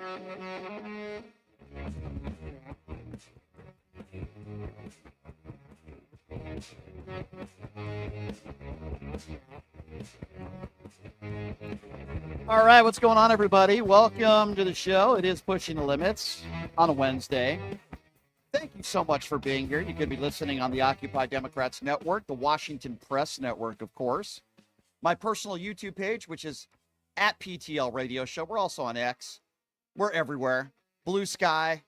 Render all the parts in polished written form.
All right, what's going on, everybody? Welcome to the show. It is Pushing the Limits on a Wednesday. Thank you so much for being here. You could be listening on the Occupy Democrats Network, the Washington Press Network, of course. My personal YouTube page, which is at PTL Radio Show. We're also on X. We're everywhere. Blue Sky.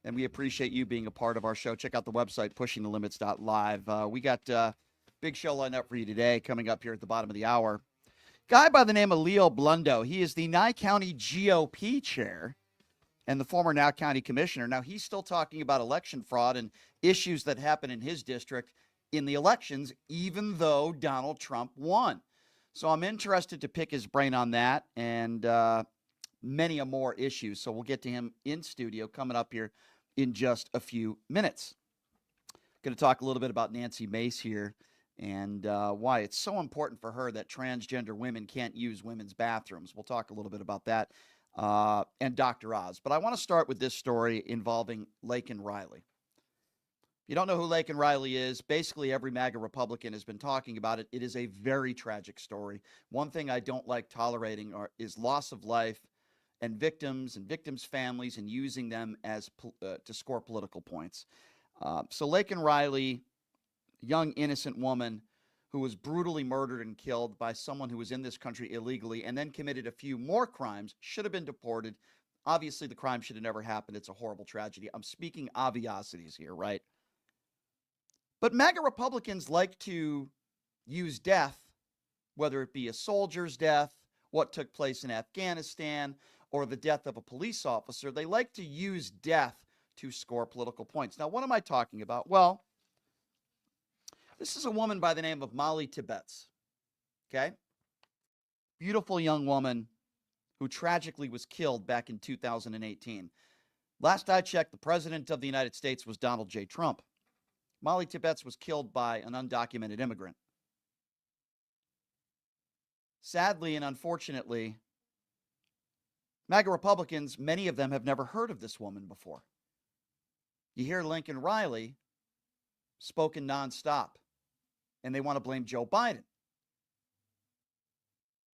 And we appreciate you being a part of our show. Check out the website, pushingthelimits.live. We got a big show lined up for you today, coming up here at the bottom of the hour. Guy by the name of Leo Blundo. He is the Nye County GOP chair and the former Nye County commissioner. Now, he's still talking about election fraud and issues that happen in his district in the elections, even though Donald Trump won. So I'm interested to pick his brain on that and many more issues. So we'll get to him in studio coming up here in just a few minutes. Going to talk a little bit about Nancy Mace here and why it's so important for her that transgender women can't use women's bathrooms. We'll talk a little bit about that and Dr. Oz. But I want to start with this story involving Laken Riley. If you don't know who Laken Riley is, basically every MAGA Republican has been talking about it. It is a very tragic story. One thing I don't like tolerating is loss of life and victims' families and using them as to score political points. So Laken Riley, young innocent woman who was brutally murdered and killed by someone who was in this country illegally and then committed a few more crimes, should have been deported. Obviously, the crime should have never happened. It's a horrible tragedy. I'm speaking obviosities here, right? But MAGA Republicans like to use death, whether it be a soldier's death, what took place in Afghanistan, or the death of a police officer. They like to use death to score political points. Now, what am I talking about? Well, this is a woman by the name of Molly Tibbetts, okay? Beautiful young woman who tragically was killed back in 2018. Last I checked, the president of the United States was Donald J. Trump. Molly Tibbetts was killed by an undocumented immigrant. Sadly and unfortunately, MAGA Republicans, many of them have never heard of this woman before. You hear Laken Riley spoken nonstop, and they want to blame Joe Biden.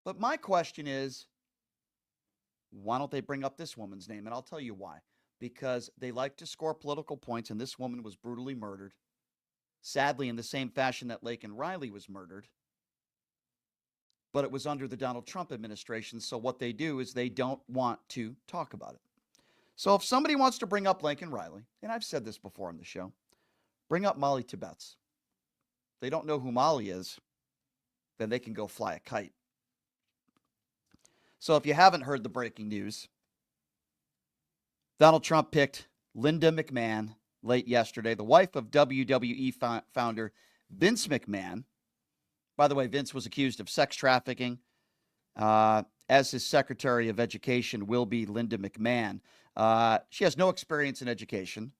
But my question is, why don't they bring up this woman's name? And I'll tell you why. Because they like to score political points, and this woman was brutally murdered, sadly in the same fashion that Laken Riley was murdered. But it was under the Donald Trump administration, so what they do is they don't want to talk about it. So if somebody wants to bring up Laken Riley, and I've said this before on the show, bring up Molly Tibbetts. If they don't know who Molly is, then they can go fly a kite. So if you haven't heard the breaking news, Donald Trump picked Linda McMahon late yesterday, the wife of WWE founder Vince McMahon. By the way, Vince was accused of sex trafficking. As his Secretary of Education will be Linda McMahon. She has no experience in education.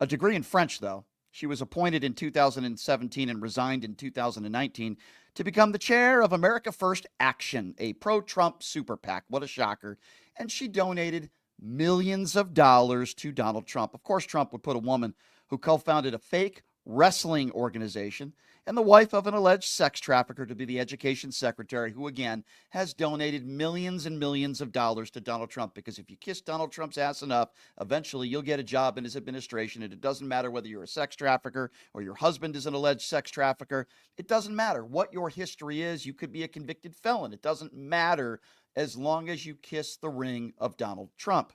A degree in French, though. She was appointed in 2017 and resigned in 2019 to become the chair of America First Action, a pro-Trump super PAC. What a shocker. And she donated millions of dollars to Donald Trump. Of course, Trump would put a woman who co-founded a fake wrestling organization and the wife of an alleged sex trafficker to be the education secretary, who, again, has donated millions and millions of dollars to Donald Trump. Because if you kiss Donald Trump's ass enough, eventually you'll get a job in his administration. And it doesn't matter whether you're a sex trafficker or your husband is an alleged sex trafficker. It doesn't matter what your history is. You could be a convicted felon. It doesn't matter as long as you kiss the ring of Donald Trump.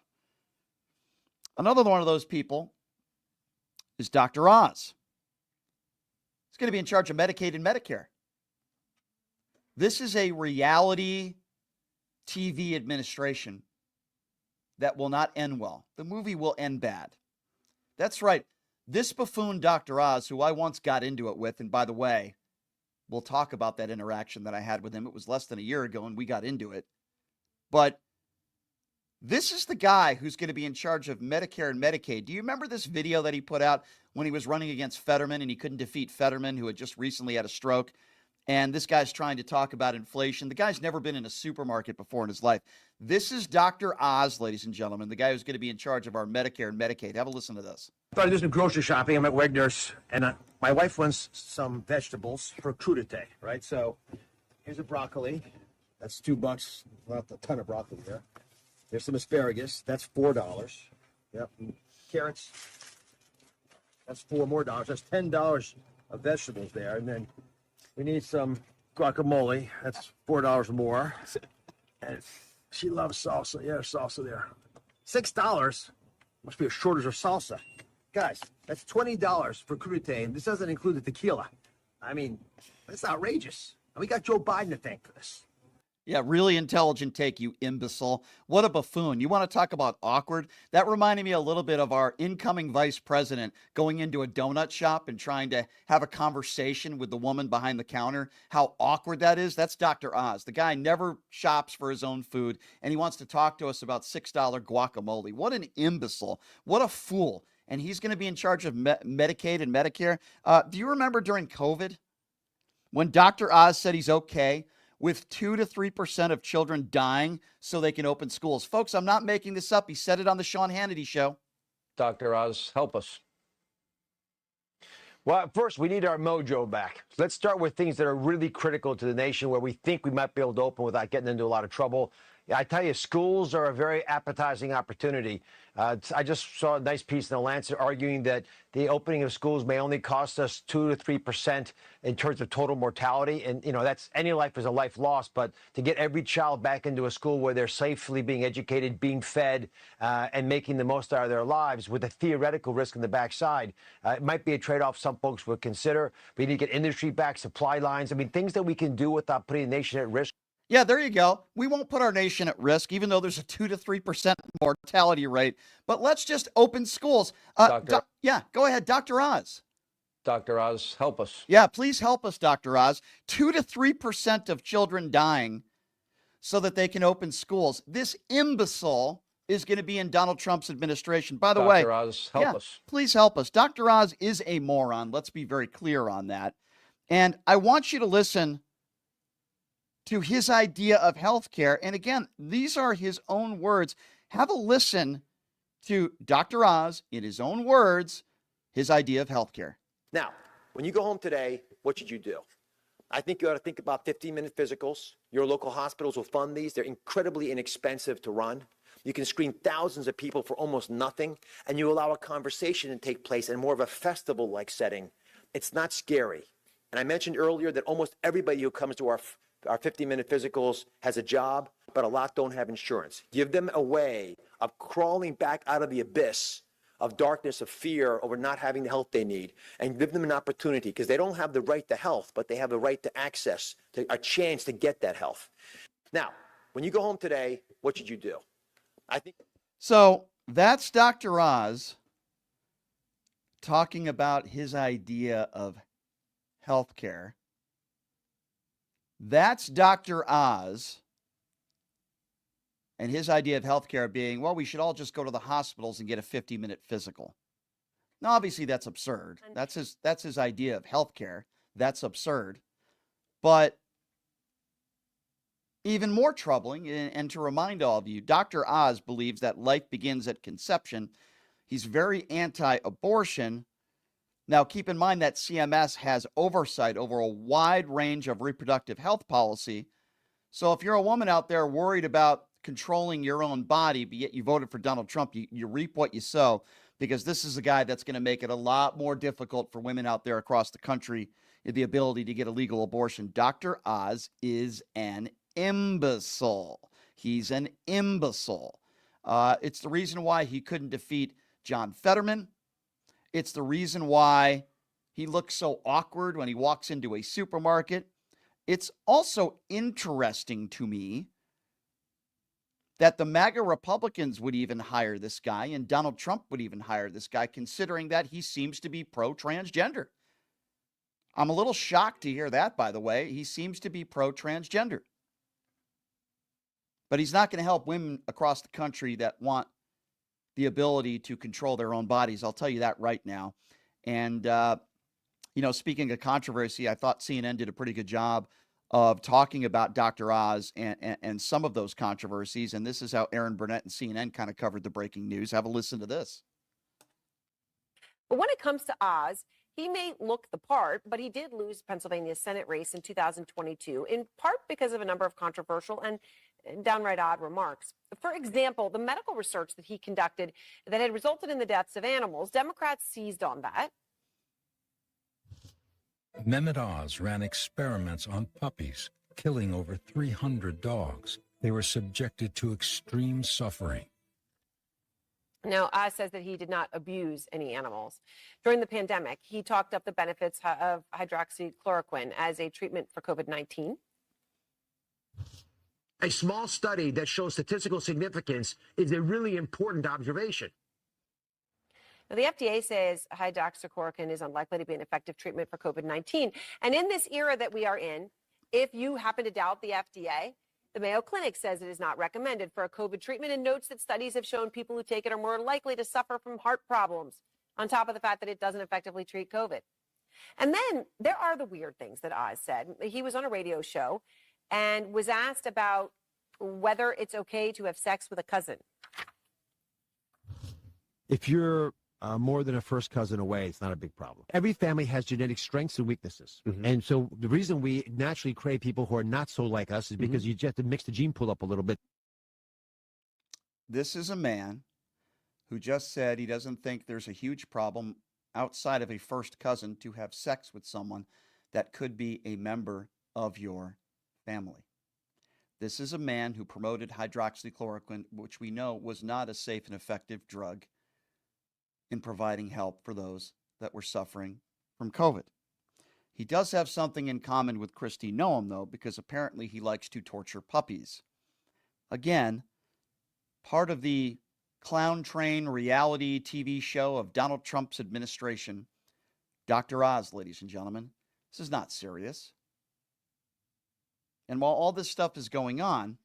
Another one of those people is Dr. Oz. He's going to be in charge of Medicaid and Medicare. This is a reality TV administration that will not end well. The movie will end bad. That's right. This buffoon, Dr. Oz, who I once got into it with, and by the way, we'll talk about that interaction that I had with him. It was less than a year ago, and we got into it. But this is the guy who's going to be in charge of Medicare and Medicaid. Do you remember this video that he put out when he was running against Fetterman and he couldn't defeat Fetterman, who had just recently had a stroke? And this guy's trying to talk about inflation. The guy's never been in a supermarket before in his life. This is Dr. Oz, ladies and gentlemen, the guy who's going to be in charge of our Medicare and Medicaid. Have a listen to this. I thought I'd do some grocery shopping. I'm at Wegner's, and my wife wants some vegetables for crudité, right? So here's a broccoli. That's $2. Not a ton of broccoli there. There's some asparagus. That's $4. Yep. And carrots. That's $4 more. That's $10 of vegetables there. And then we need some guacamole. That's $4 more. And she loves salsa. Yeah, salsa there. $6. Must be a shortage of salsa. Guys, that's $20 for crudité, and this doesn't include the tequila. I mean, that's outrageous. And we got Joe Biden to thank for this. Yeah, really intelligent take, you imbecile. What a buffoon. You want to talk about awkward? That reminded me a little bit of our incoming vice president going into a donut shop and trying to have a conversation with the woman behind the counter. How awkward that is. That's Dr. Oz. The guy never shops for his own food, and he wants to talk to us about $6 guacamole. What an imbecile. What a fool. And he's going to be in charge of Medicaid and Medicare. Do you remember during COVID when Dr. Oz said he's okay with 2 to 3% of children dying so they can open schools? Folks, I'm not making this up. He said it on the Sean Hannity show. Dr. Oz, help us. Well, first, we need our mojo back. Let's start with things that are really critical to the nation where we think we might be able to open without getting into a lot of trouble. I tell you, schools are a very appetizing opportunity. I just saw a nice piece in the Lancet arguing that the opening of schools may only cost us 2 to 3% in terms of total mortality. And, you know, that's any life is a life lost. But to get every child back into a school where they're safely being educated, being fed, and making the most out of their lives with a theoretical risk in the backside, it might be a trade-off some folks would consider. We need to get industry back, supply lines. I mean, things that we can do without putting the nation at risk. Yeah, there you go. We won't put our nation at risk, even though there's a 2 to 3% mortality rate. But let's just open schools. Yeah, go ahead, Dr. Oz. Dr. Oz, help us. Yeah, please help us, Dr. Oz. 2 to 3% of children dying so that they can open schools. This imbecile is going to be in Donald Trump's administration. By the way, Dr. Oz, help us. Please help us. Dr. Oz is a moron. Let's be very clear on that. And I want you to listen to his idea of healthcare. And again, these are his own words. Have a listen to Dr. Oz, in his own words, his idea of healthcare. Now, when you go home today, what should you do? I think you ought to think about 15-minute physicals. Your local hospitals will fund these. They're incredibly inexpensive to run. You can screen thousands of people for almost nothing, and you allow a conversation to take place in more of a festival-like setting. It's not scary. And I mentioned earlier that almost everybody who comes to our 50-minute physicals has a job, but a lot don't have insurance. Give them a way of crawling back out of the abyss of darkness, of fear over not having the health they need, and give them an opportunity, because they don't have the right to health, but they have the right to access, to a chance to get that health. Now, when you go home today, what should you do? I think. So that's Dr. Oz talking about his idea of healthcare. That's Dr. Oz and his idea of healthcare being, well, we should all just go to the hospitals and get a 50-minute physical. Now, obviously, that's absurd. That's his idea of healthcare. That's absurd. But even more troubling, and to remind all of you, Dr. Oz believes that life begins at conception. He's very anti-abortion. Now, keep in mind that CMS has oversight over a wide range of reproductive health policy. So if you're a woman out there worried about controlling your own body, but yet you voted for Donald Trump, you reap what you sow, because this is a guy that's going to make it a lot more difficult for women out there across the country, the ability to get a legal abortion. Dr. Oz is an imbecile. He's an imbecile. It's the reason why he couldn't defeat John Fetterman. It's the reason why he looks so awkward when he walks into a supermarket. It's also interesting to me that the MAGA Republicans would even hire this guy, and Donald Trump would even hire this guy, considering that he seems to be pro-transgender. I'm a little shocked to hear that, by the way. He seems to be pro-transgender. But he's not going to help women across the country that want the ability to control their own bodies. I'll tell you that right now. And You know, speaking of controversy, I thought CNN did a pretty good job of talking about Dr. Oz and some of those controversies. And this is how Aaron Burnett and CNN kind of covered the breaking news. Have a listen to this. But when it comes to Oz, he may look the part, but he did lose Pennsylvania's Senate race in 2022, in part because of a number of controversial and downright odd remarks. For example, the medical research that he conducted that had resulted in the deaths of animals, Democrats seized on that. Mehmet Oz ran experiments on puppies, killing over 300 dogs. They were subjected to extreme suffering. Now, Oz says that he did not abuse any animals. During the pandemic, he talked up the benefits of hydroxychloroquine as a treatment for COVID-19. A small study that shows statistical significance is a really important observation. Now, the FDA says hydroxychloroquine is unlikely to be an effective treatment for COVID-19. And in this era that we are in, if you happen to doubt the FDA, the Mayo Clinic says it is not recommended for a COVID treatment and notes that studies have shown people who take it are more likely to suffer from heart problems, on top of the fact that it doesn't effectively treat COVID. And then there are the weird things that Oz said. He was on a radio show and was asked about whether it's okay to have sex with a cousin. If you're more than a first cousin away, it's not a big problem. Every family has genetic strengths and weaknesses. And so the reason we naturally crave people who are not so like us is because you just have to mix the gene pool up a little bit. This is a man who just said he doesn't think there's a huge problem outside of a first cousin to have sex with someone that could be a member of your family. This is a man who promoted hydroxychloroquine, which we know was not a safe and effective drug in providing help for those that were suffering from COVID. He does have something in common with Kristi Noem, though, because apparently he likes to torture puppies. Again, part of the clown train reality TV show of Donald Trump's administration. Dr. Oz, ladies and gentlemen, this is not serious. And while all this stuff is going on,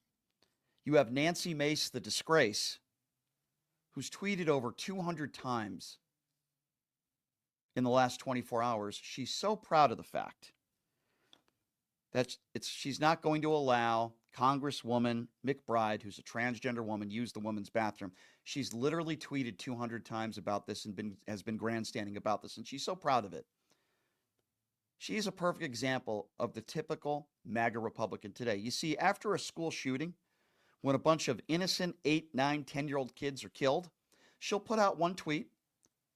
you have Nancy Mace, the disgrace, who's tweeted over 200 times in the last 24 hours. She's so proud of the fact that she's not going to allow Congresswoman McBride, who's a transgender woman, use the women's bathroom. She's literally tweeted 200 times about this and has been grandstanding about this, and she's so proud of it. She is a perfect example of the typical MAGA Republican today. You see, after a school shooting, when a bunch of innocent 8, 9, 10-year-old kids are killed, she'll put out one tweet.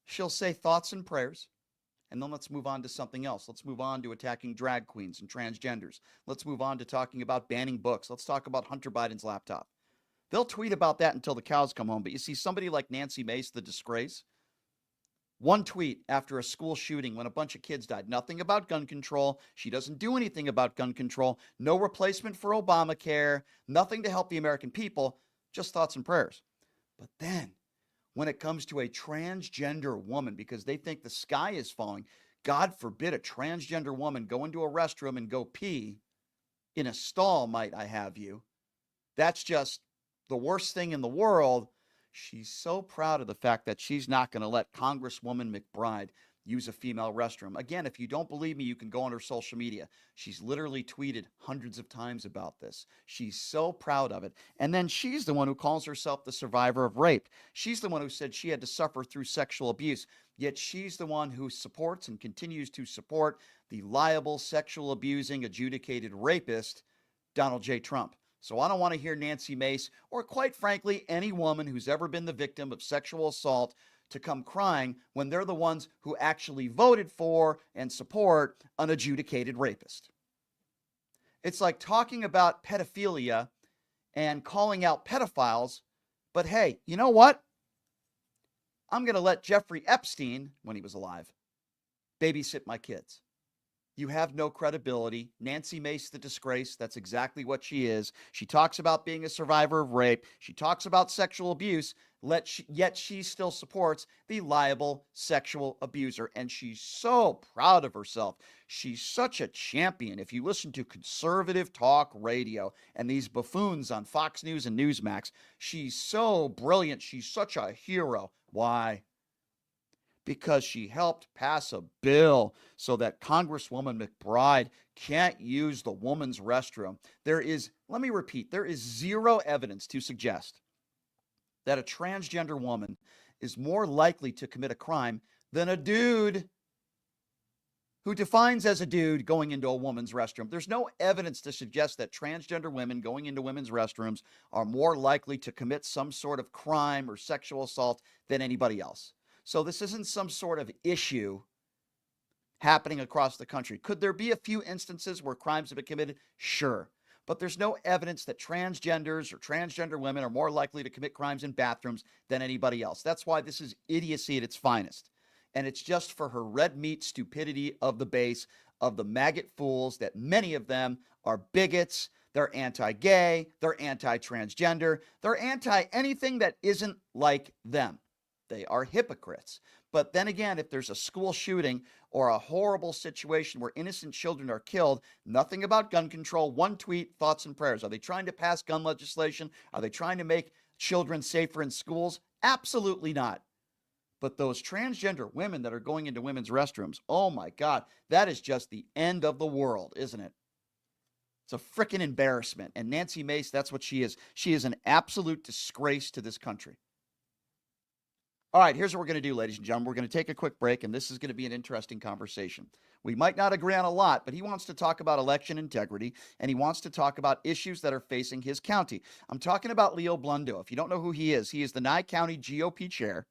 She'll say thoughts and prayers, and then let's move on to something else. Let's move on to attacking drag queens and transgenders. Let's move on to talking about banning books. Let's talk about Hunter Biden's laptop. They'll tweet about that until the cows come home. But you see somebody like Nancy Mace, the disgrace, one tweet after a school shooting when a bunch of kids died. Nothing about gun control. She doesn't do anything about gun control. No replacement for Obamacare. Nothing to help the American people. Just thoughts and prayers. But then when it comes to a transgender woman, because they think the sky is falling, God forbid a transgender woman go into a restroom and go pee in a stall, might I have you. That's just the worst thing in the world. She's so proud of the fact that she's not going to let Congresswoman McBride use a female restroom. Again, if you don't believe me, you can go on her social media. She's literally tweeted hundreds of times about this. She's so proud of it. And then she's the one who calls herself the survivor of rape. She's the one who said she had to suffer through sexual abuse. Yet she's the one who supports and continues to support the liable, sexual abusing, adjudicated rapist, Donald J. Trump. So I don't want to hear Nancy Mace, or quite frankly, any woman who's ever been the victim of sexual assault, to come crying when they're the ones who actually voted for and support an adjudicated rapist. It's like talking about pedophilia and calling out pedophiles, but hey, you know what? I'm going to let Jeffrey Epstein, when he was alive, babysit my kids. You have no credibility. Nancy Mace, the disgrace, that's exactly what she is. She talks about being a survivor of rape. She talks about sexual abuse, yet she still supports the liable sexual abuser. And she's so proud of herself. She's such a champion. If you listen to conservative talk radio and these buffoons on Fox News and Newsmax, she's so brilliant. She's such a hero. Why? because she helped pass a bill so that Congresswoman McBride can't use the woman's restroom. Let me repeat, there is zero evidence to suggest that a transgender woman is more likely to commit a crime than a dude who defines as a dude going into a woman's restroom. There's no evidence to suggest that transgender women going into women's restrooms are more likely to commit some sort of crime or sexual assault than anybody else. So this isn't some sort of issue happening across the country. Could there be a few instances where crimes have been committed? Sure. But there's no evidence that transgenders or transgender women are more likely to commit crimes in bathrooms than anybody else. That's why this is idiocy at its finest. And it's just for her red meat stupidity of the base, of the maggot fools, that many of them are bigots. They're anti-gay. They're anti-transgender. They're anti-anything that isn't like them. They are hypocrites. But then again, if there's a school shooting or a horrible situation where innocent children are killed, nothing about gun control, one tweet, thoughts and prayers. Are they trying to pass gun legislation? Are they trying to make children safer in schools? Absolutely not. But those transgender women that are going into women's restrooms, oh my God, that is just the end of the world, isn't it? It's a freaking embarrassment. And Nancy Mace, that's what she is. She is an absolute disgrace to this country. All right, here's what we're going to do, ladies and gentlemen. We're going to take a quick break, and this is going to be an interesting conversation. We might not agree on a lot, but he wants to talk about election integrity, and he wants to talk about issues that are facing his county. I'm talking about Leo Blundo. If you don't know who he is the Nye County GOP chair.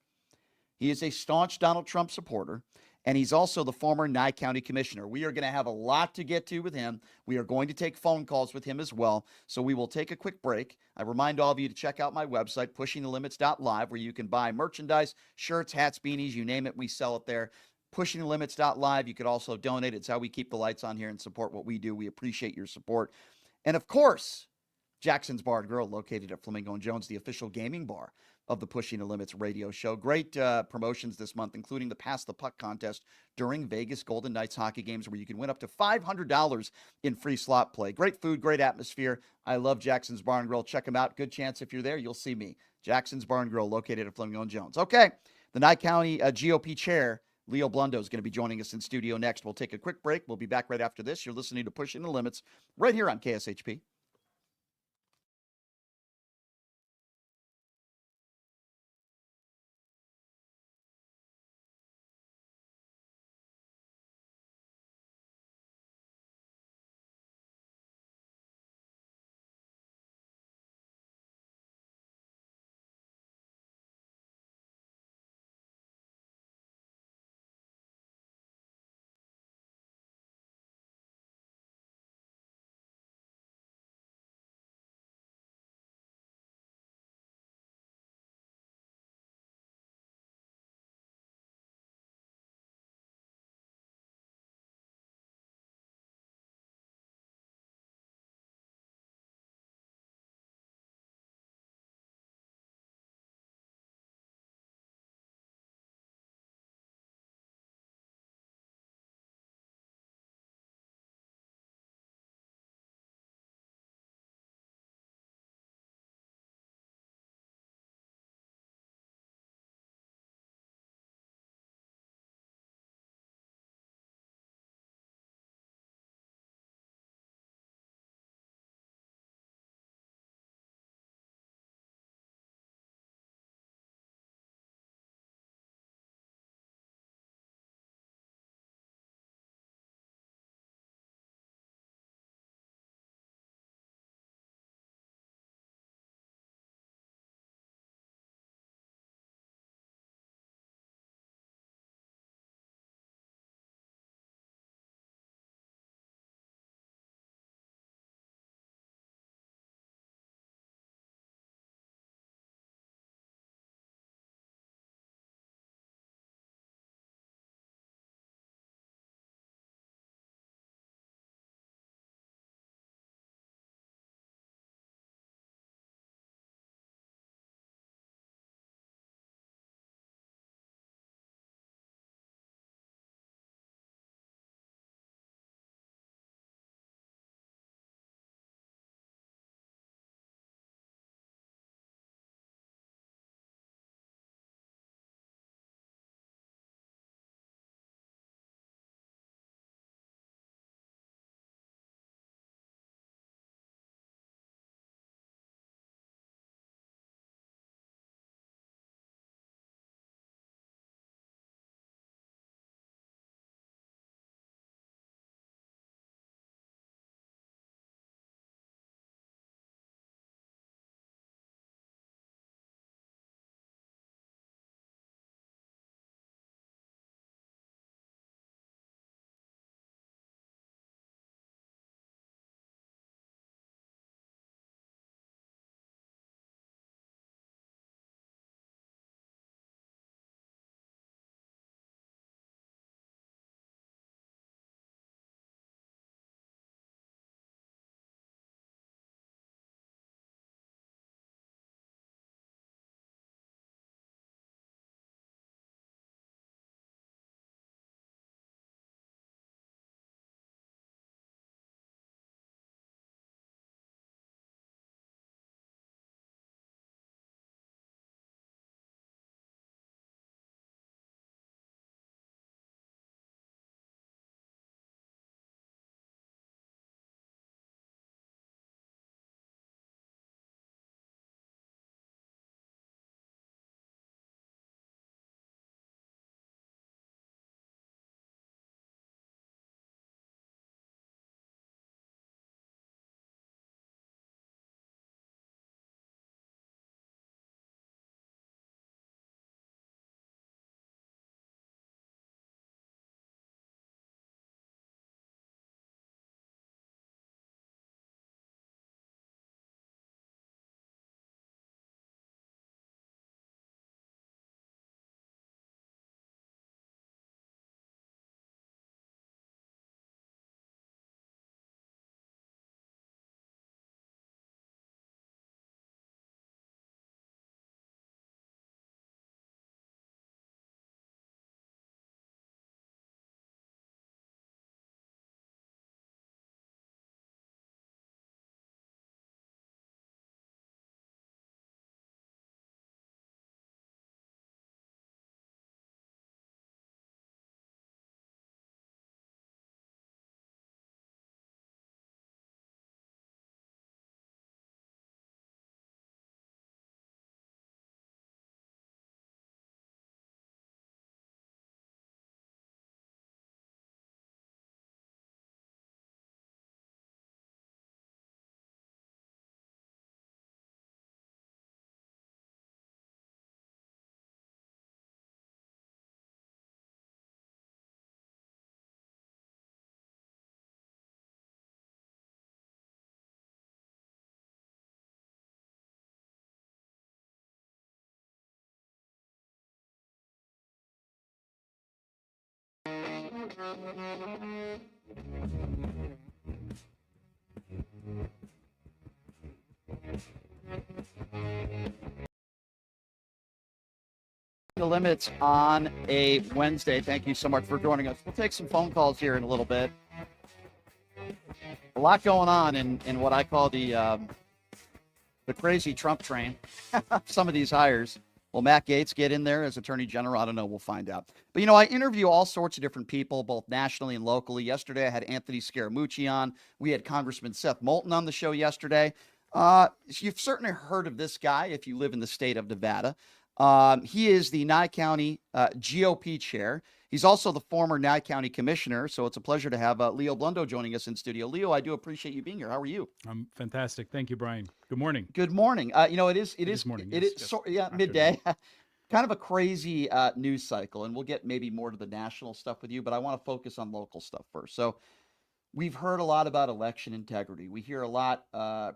He is a staunch Donald Trump supporter, and he's also the former Nye County commissioner. We are going to have a lot to get to with him. We are going to take phone calls with him as well, so we will take a quick break. I remind all of you to check out my website, pushingthelimits.live, where you can buy merchandise, shirts, hats, beanies, you name it, we sell it there. Pushingthelimits.live. You could also donate. It's how we keep the lights on here and support what we do. We appreciate your support. And of course, Jackson's Bar and Grill, located at Flamingo and Jones, the official gaming bar of the Pushing the Limits radio show. Great promotions this month, including the Pass the Puck contest during Vegas Golden Knights hockey games, where you can win up to $500 in free slot play. Great food, great atmosphere. I love Jackson's Bar and Grill. Check them out. Good chance if you're there, you'll see me. Jackson's Bar and Grill, located at Flamingo and Jones. Okay, the Nye County GOP chair, Leo Blundo, is going to be joining us in studio next. We'll take a quick break. We'll be back right after this. You're listening to Pushing the Limits right here on KSHP. The limits on a Wednesday. Thank you so much for joining us. We'll take some phone calls here in a little bit. A lot going on in what I call the crazy Trump train. Some of these hires. Will Matt Gaetz get in there as Attorney General? I don't know. We'll find out. But, you know, I interview all sorts of different people, both nationally and locally. Yesterday, I had Anthony Scaramucci on. We had Congressman Seth Moulton on the show yesterday. You've certainly heard of this guy if you live in the state of Nevada. He is the Nye County GOP chair. He's also the former Nye County commissioner. So it's a pleasure to have Leo Blundo joining us in studio. Leo, I do appreciate you being here. How are you? I'm fantastic. Thank you, Brian. Good morning. Good morning. You know, it is morning. It Yes, is yes. so, yeah, midday. Kind of a crazy news cycle, and we'll get maybe more to the national stuff with you, but I want to focus on local stuff first. So we've heard a lot about election integrity. We hear a lot,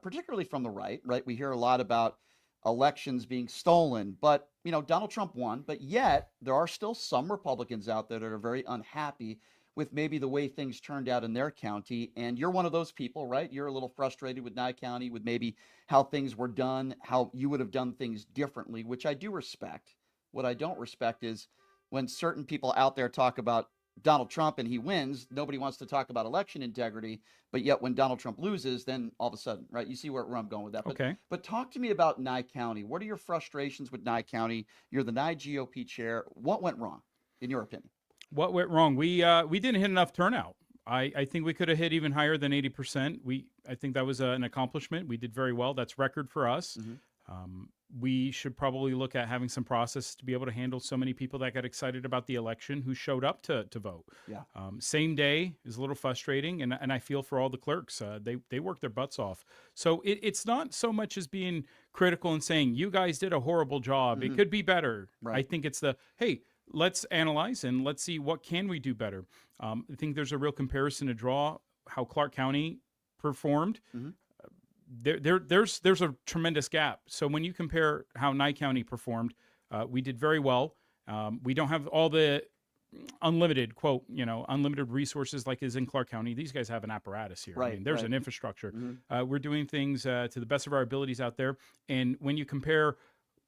particularly from the right? We hear a lot about elections being stolen, but you know, Donald Trump won, but yet there are still some Republicans out there that are very unhappy with maybe the way things turned out in their county. And you're one of those people, right? You're a little frustrated with Nye County, with maybe how things were done, how you would have done things differently, which I do respect. What I don't respect is when certain people out there talk about Donald Trump and he wins, nobody wants to talk about election integrity. But yet when Donald Trump loses, then all of a sudden, right? You see where I'm going with that. Okay. But talk to me about Nye County. What are your frustrations with Nye County? You're the Nye GOP chair. What went wrong, in your opinion? What went wrong? We didn't hit enough turnout. I think we could have hit even higher than 80%. I think that was an accomplishment. We did very well. That's record for us. We should probably look at having some process to be able to handle so many people that got excited about the election who showed up to vote. Yeah. Same day is a little frustrating, and I feel for all the clerks. They work their butts off. So it's not so much as being critical and saying, you guys did a horrible job. It could be better. Right. I think it's hey, let's analyze and let's see what can we do better. I think there's a real comparison to draw how Clark County performed. There's a tremendous gap. So when you compare how Nye County performed, we did very well. We don't have all the unlimited unlimited resources like is in Clark County. These guys have an apparatus here. Right, I mean, there's an infrastructure. We're doing things to the best of our abilities out there. And when you compare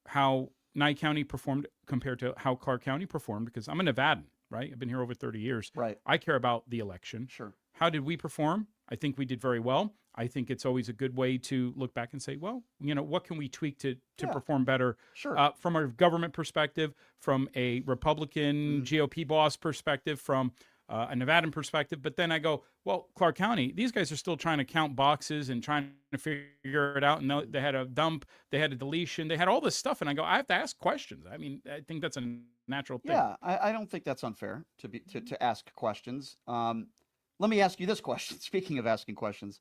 how Nye County performed compared to how Clark County performed, because I'm a Nevadan, right? I've been here over 30 years. Right. I care about the election. Sure. How did we perform? I think we did very well. I think it's always a good way to look back and say, well, what can we tweak to perform better? Sure. From a government perspective, from a Republican GOP boss perspective, from a Nevadan perspective. But then I go, well, Clark County, these guys are still trying to count boxes and trying to figure it out. And they had a dump, they had a deletion, they had all this stuff. And I go, I have to ask questions. I mean, I think that's a natural thing. Yeah, I don't think that's unfair to ask questions. Let me ask you this question. Speaking of asking questions,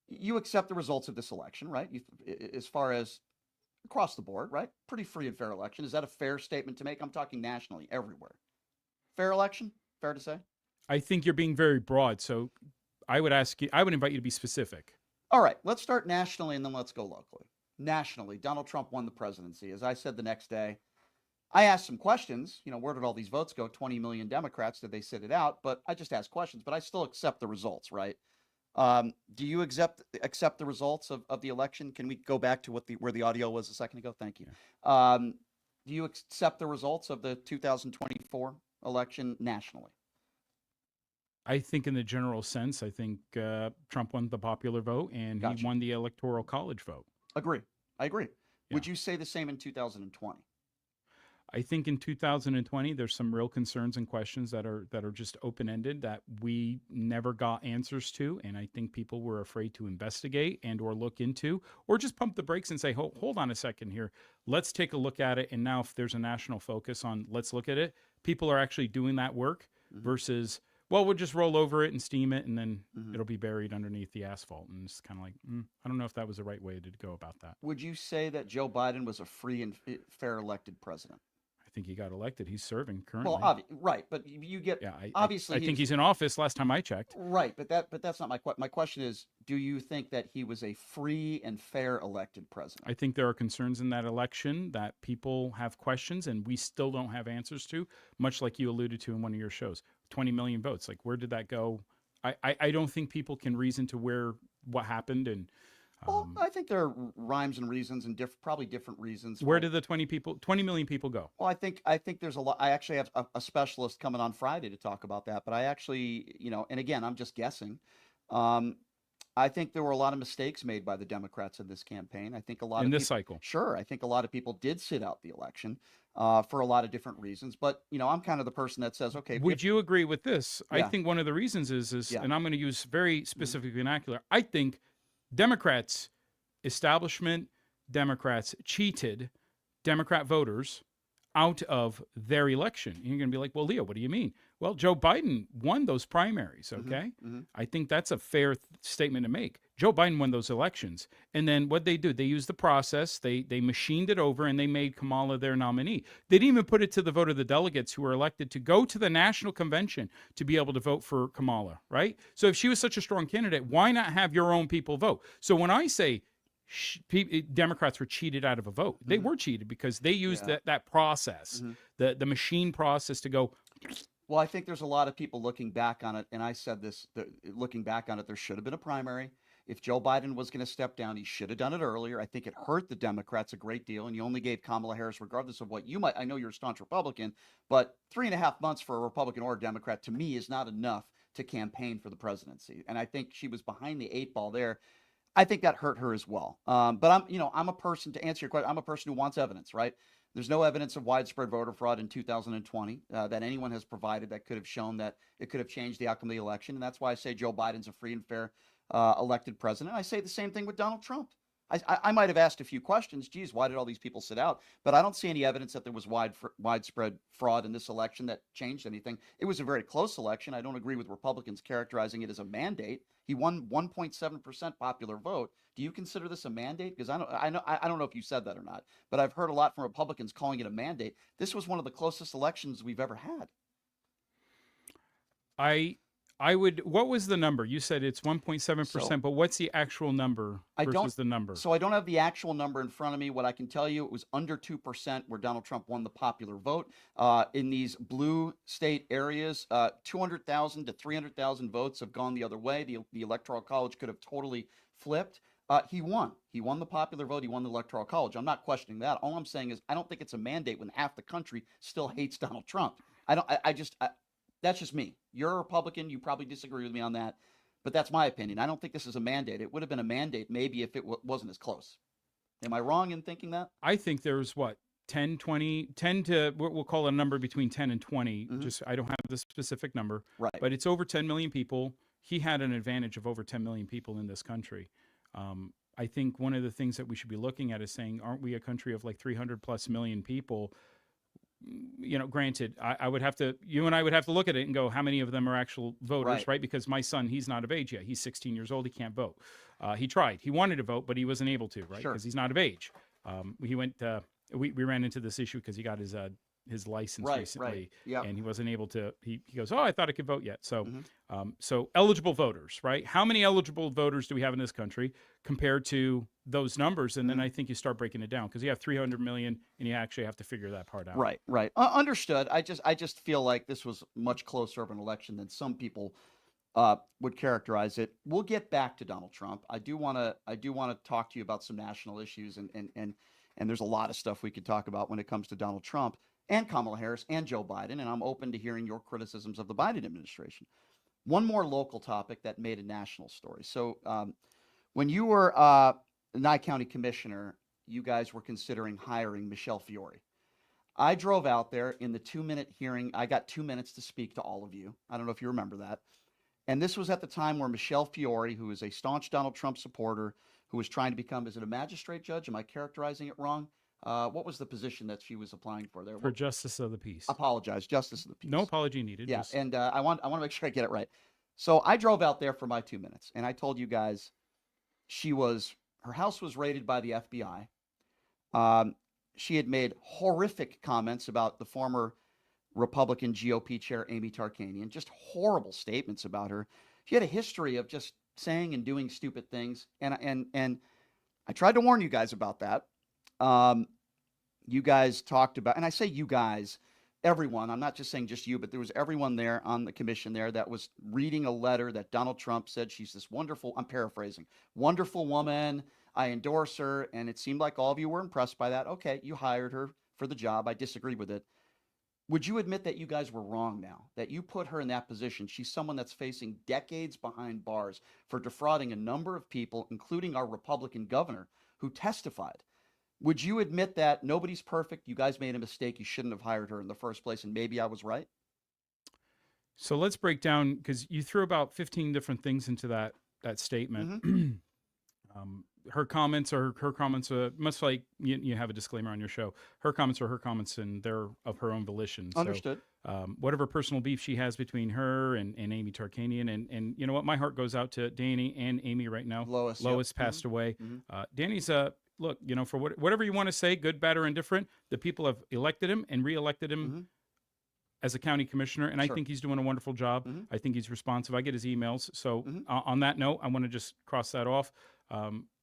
you accept the results of this election, right? As far as across the board, right? Pretty free and fair election. Is that a fair statement to make? I'm talking nationally, everywhere. Fair election? Fair to say? I think you're being very broad. So I would invite you to be specific. All right, let's start nationally and then let's go locally. Nationally, Donald Trump won the presidency. As I said the next day, I asked some questions. Where did all these votes go? 20 million Democrats. Did they sit it out? But I just asked questions, but I still accept the results, right? Do you accept the results of the election? Can we go back to where the audio was a second ago? Thank you. Yeah. Do you accept the results of the 2024 election nationally? I think in the general sense, I think Trump won the popular vote and Gotcha. he won the electoral college vote. I agree. Yeah. Would you say the same in 2020? I think in 2020, there's some real concerns and questions that are just open-ended that we never got answers to. And I think people were afraid to investigate and or look into, or just pump the brakes and say, hold on a second here. Let's take a look at it. And now if there's a national focus on let's look at it, people are actually doing that work versus, well, we'll just roll over it and steam it and then it'll be buried underneath the asphalt. And it's kind of like, I don't know if that was the right way to go about that. Would you say that Joe Biden was a free and fair elected president? I think he got elected. He's serving currently. Well, right, but you get yeah, obviously I think he's in office last time I checked. right, but that's not my question is, do you think that he was a free and fair elected president? I think there are concerns in that election that people have questions and we still don't have answers to, much like you alluded to in one of your shows. 20 million votes. Like, where did that go? I don't think people can reason to what happened. And well, I think there are rhymes and reasons and probably different reasons. Where did the 20 million people go? Well, I think there's a lot. I actually have a specialist coming on Friday to talk about that. But I actually, and again, I'm just guessing. I think there were a lot of mistakes made by the Democrats in this campaign. I think a lot in of this people, cycle. Sure, I think a lot of people did sit out the election for a lot of different reasons. But I'm kind of the person that says, okay. Would you agree with this? Yeah. I think one of the reasons is, Yeah. and I'm going to use very specific vernacular. I think Democrats, establishment Democrats cheated Democrat voters out of their election. And you're going to be like, well, Leo, what do you mean? Well, Joe Biden won those primaries, okay? I think that's a fair statement to make. Joe Biden won those elections. And then what they do, they used the process, they machined it over, and they made Kamala their nominee. They didn't even put it to the vote of the delegates who were elected to go to the national convention to be able to vote for Kamala, right? So if she was such a strong candidate, why not have your own people vote? So when I say Democrats were cheated out of a vote, they were cheated because they used that process, the machine process to go. Well, I think there's a lot of people looking back on it, and I said this, looking back on it, there should have been a primary. If Joe Biden was going to step down, he should have done it earlier. I think it hurt the Democrats a great deal, and you only gave Kamala Harris, regardless of what you might, I know you're a staunch Republican, but 3.5 months for a Republican or a Democrat, to me, is not enough to campaign for the presidency. And I think she was behind the 8 ball there. I think that hurt her as well. But I'm a person, to answer your question, I'm a person who wants evidence, right? There's no evidence of widespread voter fraud in 2020 that anyone has provided that could have shown that it could have changed the outcome of the election. And that's why I say Joe Biden's a free and fair elected president. I say the same thing with Donald Trump. I might have asked a few questions. Geez, why did all these people sit out? But I don't see any evidence that there was widespread fraud in this election that changed anything. It was a very close election. I don't agree with Republicans characterizing it as a mandate. He won 1.7% popular vote. Do you consider this a mandate? Because I don't know if you said that or not, but I've heard a lot from Republicans calling it a mandate. This was one of the closest elections we've ever had. I would, what was the number? You said it's 1.7%, but what's the actual number versus the number? So I don't have the actual number in front of me. What I can tell you, it was under 2% where Donald Trump won the popular vote. In these blue state areas, 200,000 to 300,000 votes have gone the other way. The Electoral College could have totally flipped. He won. He won the popular vote. He won the Electoral College. I'm not questioning that. All I'm saying is I don't think it's a mandate when half the country still hates Donald Trump. That's just me. You're a Republican. You probably disagree with me on that, but that's my opinion. I don't think this is a mandate. It would have been a mandate maybe if it wasn't as close. Am I wrong in thinking that? I think there's 10 to, we'll call it a number between 10 and 20. Just, I don't have the specific number, right? But it's over 10 million people. He had an advantage of over 10 million people in this country. I think one of the things that we should be looking at is saying, aren't we a country of like 300 plus million people? Granted, I would have to, you and I would have to look at it and go, how many of them are actual voters, right? Because my son, he's not of age yet. He's 16 years old. He can't vote. He tried. He wanted to vote, but he wasn't able to, right? Because he's not of age. He went, we ran into this issue because he got his license recently, and he wasn't able to. He goes, oh, I thought I could vote yet. So, so eligible voters, right? How many eligible voters do we have in this country compared to those numbers? And then I think you start breaking it down because you have 300 million, and you actually have to figure that part out. Right. Understood. I just feel like this was much closer of an election than some people would characterize it. We'll get back to Donald Trump. I do want to talk to you about some national issues, and there's a lot of stuff we could talk about when it comes to Donald Trump and Kamala Harris and Joe Biden, and I'm open to hearing your criticisms of the Biden administration. One more local topic that made a national story. So when you were Nye County Commissioner, you guys were considering hiring Michelle Fiore. I drove out there in the 2-minute hearing. I got 2 minutes to speak to all of you. I don't know if you remember that. And this was at the time where Michelle Fiore, who is a staunch Donald Trump supporter, who was trying to become, is it a magistrate judge? Am I characterizing it wrong? What was the position that she was applying for there? For Justice of the Peace. Apologize, Justice of the Peace. No apology needed. Yeah, and I want to make sure I get it right. So I drove out there for my 2 minutes, and I told you guys her house was raided by the FBI. she had made horrific comments about the former Republican GOP chair, Amy Tarkanian, just horrible statements about her. She had a history of just saying and doing stupid things. And I tried to warn you guys about that. You guys talked about, and I say you guys, everyone, I'm not just saying just you, but there was everyone there on the commission there that was reading a letter that Donald Trump said she's this wonderful, I'm paraphrasing, wonderful woman. I endorse her. And it seemed like all of you were impressed by that. Okay, you hired her for the job. I disagree with it. Would you admit that you guys were wrong now, that you put her in that position? She's someone that's facing decades behind bars for defrauding a number of people, including our Republican governor who testified. Would you admit that nobody's perfect? You guys made a mistake. You shouldn't have hired her in the first place. And maybe I was right. So let's break down, because you threw about 15 different things into that statement. Her comments are her comments, much like you have a disclaimer on your show. Her comments are her comments, and they're of her own volition. Understood. So, whatever personal beef she has between her and Amy Tarkanian, and you know what, my heart goes out to Danny and Amy right now. Lois yep. Passed away. Danny's look, you know, for whatever you want to say, good, bad, or indifferent, the people have elected him and reelected him as a county commissioner, and I think he's doing a wonderful job. I think he's responsive. I get his emails. So on that note, I want to just cross that off.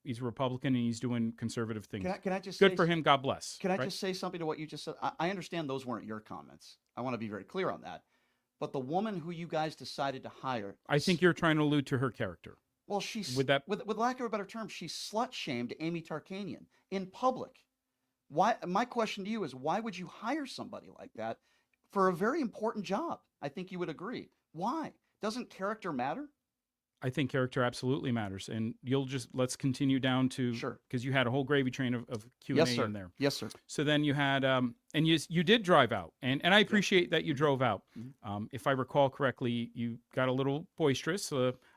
He's a Republican and he's doing conservative things. Can I just good for him? God bless. Can I just say something to what you just said? I understand those weren't your comments. I want to be very clear on that. But the woman who you guys decided to hire, I think you're trying to allude to her character. Well, she's with lack of a better term, she slut shamed Amy Tarkanian in public. Why? My question to you is, why would you hire somebody like that for a very important job? I think you would agree. Why? Doesn't character matter? I think character absolutely matters, and let's continue down to, because you had a whole gravy train of Q&A in there. Yes, sir. So then you had, and you did drive out, and I appreciate that you drove out. If I recall correctly, you got a little boisterous.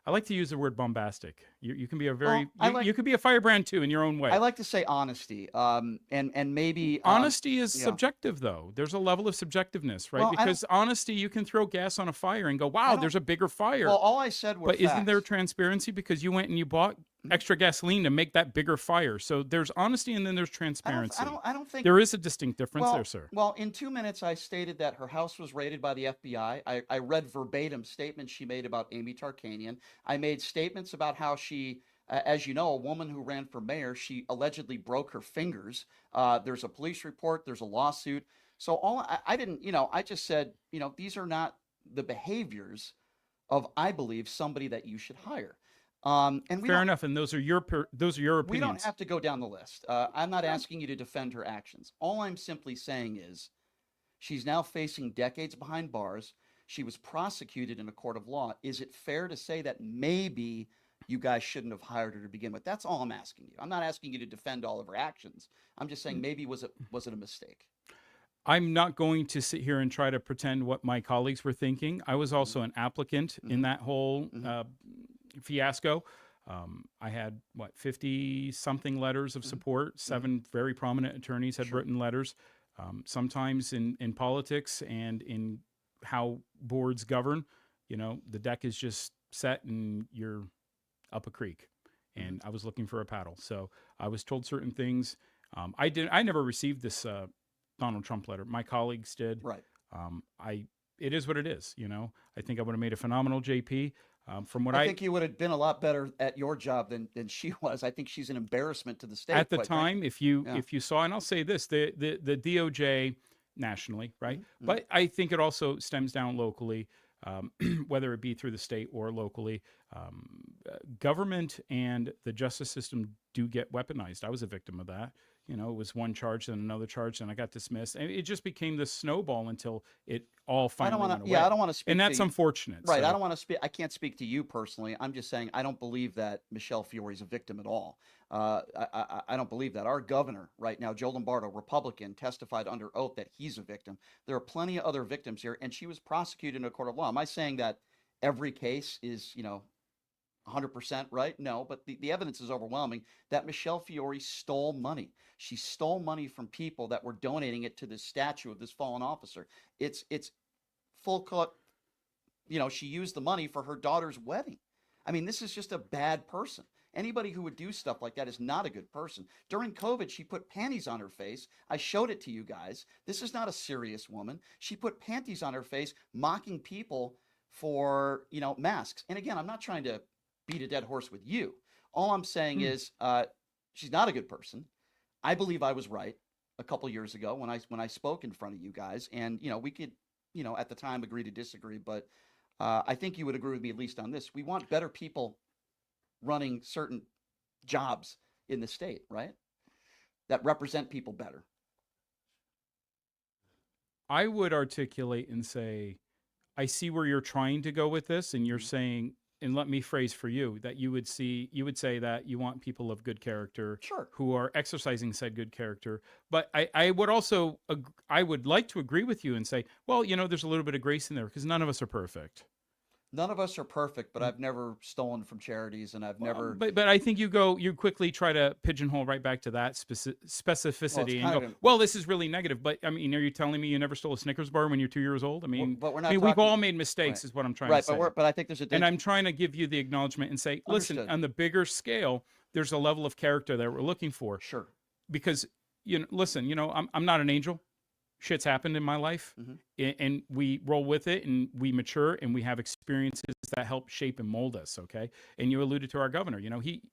I like to use the word bombastic. You can be you could be a firebrand too in your own way. I like to say honesty, and maybe honesty is subjective though. There's a level of subjectiveness, right? Because honesty, you can throw gas on a fire and go, wow, there's a bigger fire. Well, all I said was, but isn't there transparency, because you went and you bought extra gasoline to make that bigger fire? So there's honesty and then there's transparency. I don't think there is a distinct difference there, sir. Well, in 2 minutes, I stated that her house was raided by the FBI. I read verbatim statements she made about Amy Tarkanian. I made statements about how she, as you know, a woman who ran for mayor, she allegedly broke her fingers. There's a police report. There's a lawsuit. So I didn't, I just said, these are not the behaviors of, I believe, somebody that you should hire. And fair enough, and those are your opinions. We don't have to go down the list. I'm not asking you to defend her actions. All I'm simply saying is, she's now facing decades behind bars. She was prosecuted in a court of law. Is it fair to say that maybe you guys shouldn't have hired her to begin with? That's all I'm asking you. I'm not asking you to defend all of her actions. I'm just saying, maybe was it a mistake? I'm not going to sit here and try to pretend what my colleagues were thinking. I was also an applicant in that whole fiasco. I had 50 something letters of support. 7 very prominent attorneys had written letters. Sometimes in politics and in how boards govern, the deck is just set and you're up a creek. And I was looking for a paddle, so I was told certain things. I never received this Donald Trump letter. My colleagues did. Right. It is what it is. I think I would have made a phenomenal JP. I think you would have been a lot better at your job than she was. I think she's an embarrassment to the state. At the time, if you saw, and I'll say this, the DOJ nationally, right? But I think it also stems down locally, whether it be through the state or locally. Government and the justice system do get weaponized. I was a victim of that. It was one charge, then another charge, and I got dismissed. And it just became this snowball until it all finally went away. I don't want to speak. And that's unfortunate. Right. So. I don't want to speak. I can't speak to you personally. I'm just saying I don't believe that Michelle Fiore is a victim at all. I don't believe that. Our governor right now, Joe Lombardo, Republican, testified under oath that he's a victim. There are plenty of other victims here, and she was prosecuted in a court of law. Am I saying that every case is, 100% right? No, but the evidence is overwhelming that Michelle Fiore stole money. She stole money from people that were donating it to this statue of this fallen officer. It's full cut. She used the money for her daughter's wedding. I mean, this is just a bad person. Anybody who would do stuff like that is not a good person. During COVID, she put panties on her face. I showed it to you guys. This is not a serious woman. She put panties on her face, mocking people for, masks. And again, I'm not trying to beat a dead horse with you. All I'm saying is she's not a good person. I believe I was right a couple years ago when I spoke in front of you guys, and we could at the time agree to disagree, but I think you would agree with me at least on this. We want better people running certain jobs in the state, right? That represent people better. I would articulate and say, I see where you're trying to go with this, and you're saying, and let me phrase for you, that you would say that you want people of good character, Sure, who are exercising said good character. But I would also, I would like to agree with you and say, well, there's a little bit of grace in there because none of us are perfect. none of us are perfect, but I've never stolen from charities, and I've never. But I think you quickly try to pigeonhole right back to that specificity and go, well, this is really negative. But I mean, are you telling me you never stole a Snickers bar when you're 2 years old? I mean, but we're not. we've all made mistakes, is what I'm trying to say. But I think there's a. And I'm trying to give you the acknowledgement and say, listen, on the bigger scale, there's a level of character that we're looking for. Sure. Because listen, I'm not an angel. Shit's happened in my life, and we roll with it, and we mature, and we have experiences that help shape and mold us. Okay. And you alluded to our governor.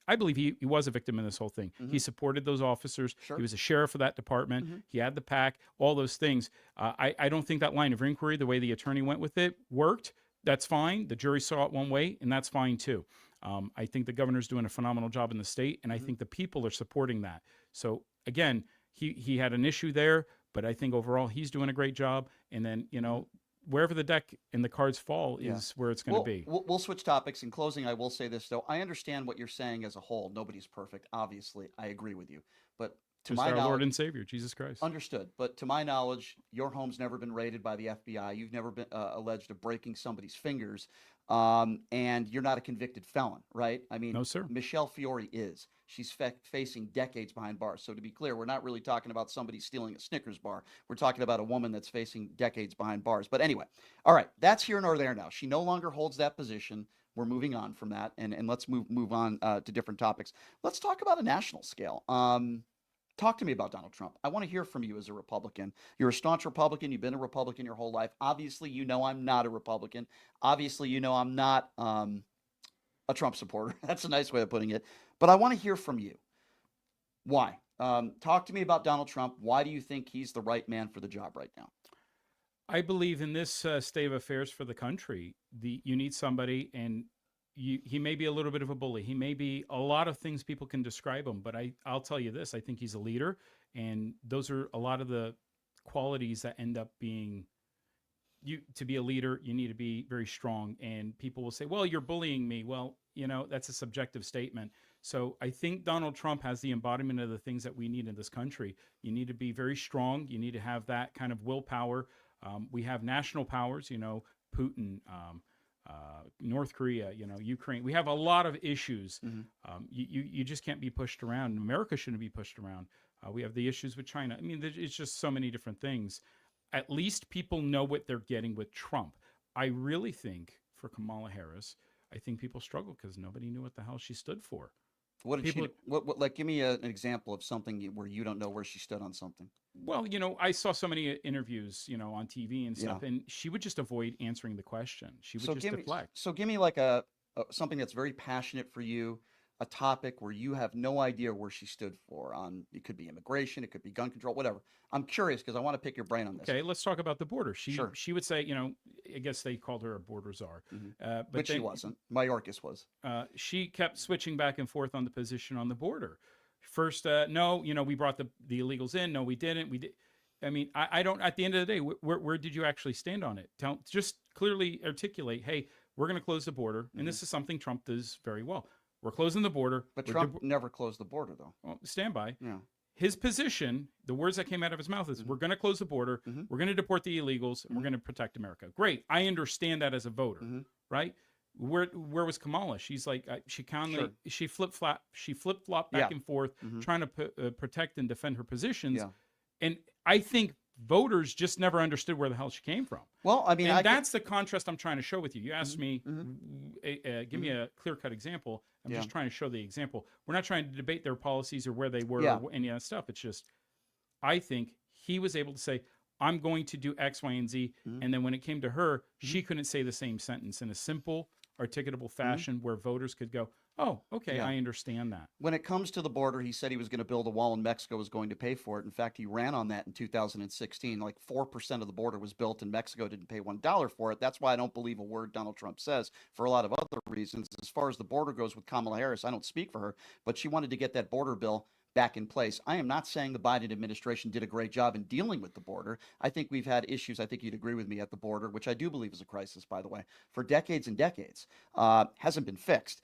I believe he was a victim in this whole thing. He supported those officers. Sure. He was a sheriff of that department. He had the pack, all those things. I don't think that line of inquiry, the way the attorney went with it, worked. That's fine. The jury saw it one way, and that's fine too. I think the governor's doing a phenomenal job in the state, and I think the people are supporting that. So again, he had an issue there, but I think overall he's doing a great job. And then, wherever the deck and the cards fall is where it's going to be. We'll switch topics. In closing, I will say this, though. I understand what you're saying as a whole. Nobody's perfect. Obviously, I agree with you. But to my our knowledge, Lord and Savior, Jesus Christ. Understood. But to my knowledge, your home's never been raided by the FBI. You've never been alleged of breaking somebody's fingers. And you're not a convicted felon, right? I mean, No, sir. Michelle Fiore is. She's facing decades behind bars. So to be clear, we're not really talking about somebody stealing a Snickers bar. We're talking about a woman that's facing decades behind bars. But anyway, all right, that's here nor there now. She no longer holds that position. We're moving on from that, and let's move on to different topics. Let's talk about a national scale. Talk to me about Donald Trump. I want to hear from you as a Republican. You're a staunch Republican. You've been a Republican your whole life. Obviously, I'm not a Republican. Obviously, I'm not a Trump supporter. That's a nice way of putting it. But I want to hear from you. Why? Talk to me about Donald Trump. Why do you think he's the right man for the job right now? I believe in this state of affairs for the country, you need somebody, and he may be a little bit of a bully. He may be a lot of things people can describe him, but I'll tell you this, I think he's a leader, and those are a lot of the qualities that end up being, to be a leader, you need to be very strong. And people will say, well, you're bullying me. Well, that's a subjective statement. So I think Donald Trump has the embodiment of the things that we need in this country. You need to be very strong. You need to have that kind of willpower. We have national powers, Putin, North Korea, Ukraine. We have a lot of issues. You just can't be pushed around. America shouldn't be pushed around. We have the issues with China. I mean, it's just so many different things. At least people know what they're getting with Trump. I really think for Kamala Harris, I think people struggle because nobody knew what the hell she stood for. What did she? Like, give me an example of something where you don't know where she stood on something. Well, I saw so many interviews, on TV and stuff, and she would just avoid answering the question. She would just deflect. So give me like a something that's very passionate for you, a topic where you have no idea where she stood for on. It could be immigration, it could be gun control, whatever. I'm curious because I want to pick your brain on this. Okay, let's talk about the border. Sure. She would say, I guess they called her a border czar, but she wasn't. Mayorkas was. She kept switching back and forth on the position on the border. First, no, we brought the illegals in. No, we didn't. We did. I mean, I don't. At the end of the day, where did you actually stand on it? Just clearly articulate. Hey, we're going to close the border, and this is something Trump does very well. We're closing the border. But Trump never closed the border, though. Well, stand by. Yeah. His position, the words that came out of his mouth is, we're going to close the border, we're going to deport the illegals, and we're going to protect America. Great. I understand that as a voter, right? Where was Kamala? She's like, she flip-flopped back and forth, trying to protect and defend her positions. Yeah. And I think voters just never understood where the hell she came from. Well, I mean, and that's the contrast I'm trying to show with you. You asked me, give me a clear-cut example. I'm just trying to show the example. We're not trying to debate their policies or where they were or any of that stuff. It's just, I think he was able to say, I'm going to do X, Y, and Z. And then when it came to her, she couldn't say the same sentence in a simple, articulable fashion where voters could go, oh, okay, I understand that. When it comes to the border, he said he was going to build a wall and Mexico was going to pay for it. In fact, he ran on that in 2016. Like 4% of the border was built and Mexico didn't pay $1 for it. That's why I don't believe a word Donald Trump says for a lot of other reasons. As far as the border goes with Kamala Harris, I don't speak for her, but she wanted to get that border bill back in place. I am not saying the Biden administration did a great job in dealing with the border. I think we've had issues, I think you'd agree with me, at the border, which I do believe is a crisis, by the way, for decades and decades. Hasn't been fixed.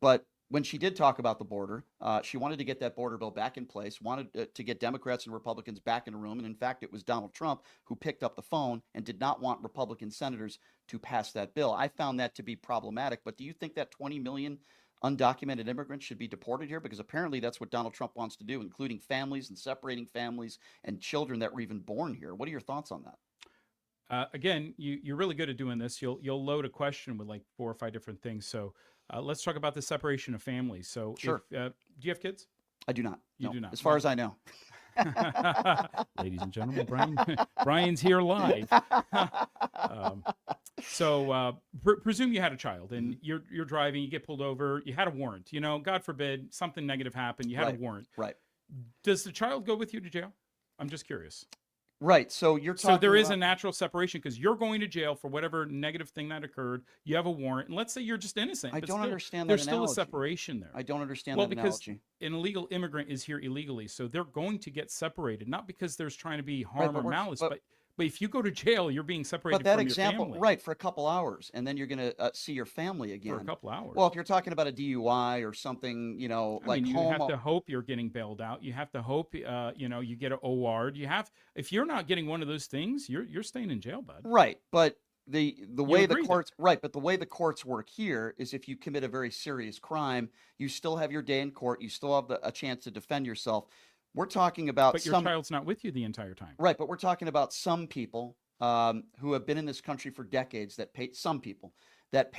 But when she did talk about the border, she wanted to get that border bill back in place, wanted to get Democrats and Republicans back in the room. And in fact, it was Donald Trump who picked up the phone and did not want Republican senators to pass that bill. I found that to be problematic. But do you think that 20 million undocumented immigrants should be deported here? Because apparently that's what Donald Trump wants to do, including families and separating families and children that were even born here. What are your thoughts on that? Again, you're really good at doing this. You'll load a question with like 4 or 5 different things. So let's talk about the separation of families. So sure. Do you have kids? I do not. You no, do not. As far as I know. Ladies and gentlemen, Brian's here live. Presume you had a child and you're driving, you get pulled over, you had a warrant, God forbid something negative happened, you had a warrant. Right. Does the child go with you to jail? I'm just curious. Right. So you're talking. So there is a natural separation because you're going to jail for whatever negative thing that occurred. You have a warrant, and let's say you're just innocent. I don't understand that. There's still a separation there. I don't understand that analogy. Well, because an illegal immigrant is here illegally, so they're going to get separated, not because there's trying to be harm or malice, but if you go to jail, you're being separated from your family. Right, for a couple hours, and then you're going to see your family again. For a couple hours. Well, if you're talking about a DUI or something, you home. have to hope you're getting bailed out. You have to hope, you get an OR'd. If you're not getting one of those things, you're staying in jail, bud. Right, but the way the courts but the way the courts work here is if you commit a very serious crime, you still have your day in court. You still have a chance to defend yourself. We're talking about But your child's not with you the entire time. Right, but we're talking about some people who have been in this country for decades that pay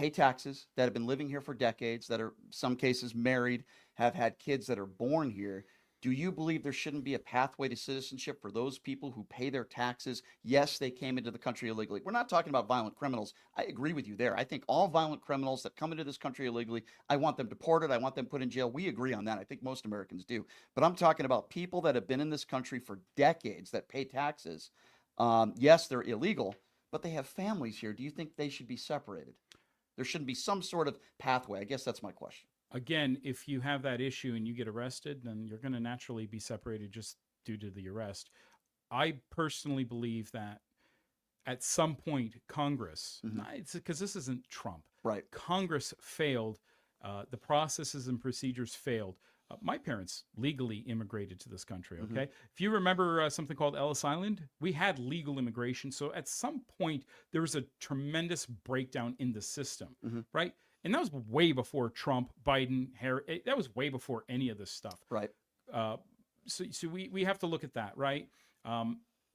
taxes, that have been living here for decades, that are, some cases, married, have had kids that are born here. Do you believe there shouldn't be a pathway to citizenship for those people who pay their taxes? Yes, they came into the country illegally. We're not talking about violent criminals. I agree with you there. I think all violent criminals that come into this country illegally, I want them deported. I want them put in jail. We agree on that. I think most Americans do. But I'm talking about people that have been in this country for decades that pay taxes. Yes, they're illegal, but they have families here. Do you think they should be separated? There shouldn't be some sort of pathway. I guess that's my question. Again, if you have that issue and you get arrested, then you're going to naturally be separated just due to the arrest. I personally believe that at some point, Congress, because this isn't Trump, right? Congress failed. The processes and procedures failed. My parents legally immigrated to this country, okay? If you remember something called Ellis Island, we had legal immigration. So at some point, there was a tremendous breakdown in the system, right? And that was way before Trump, Biden, Harris. That was way before any of this stuff. Right. So we have to look at that, right?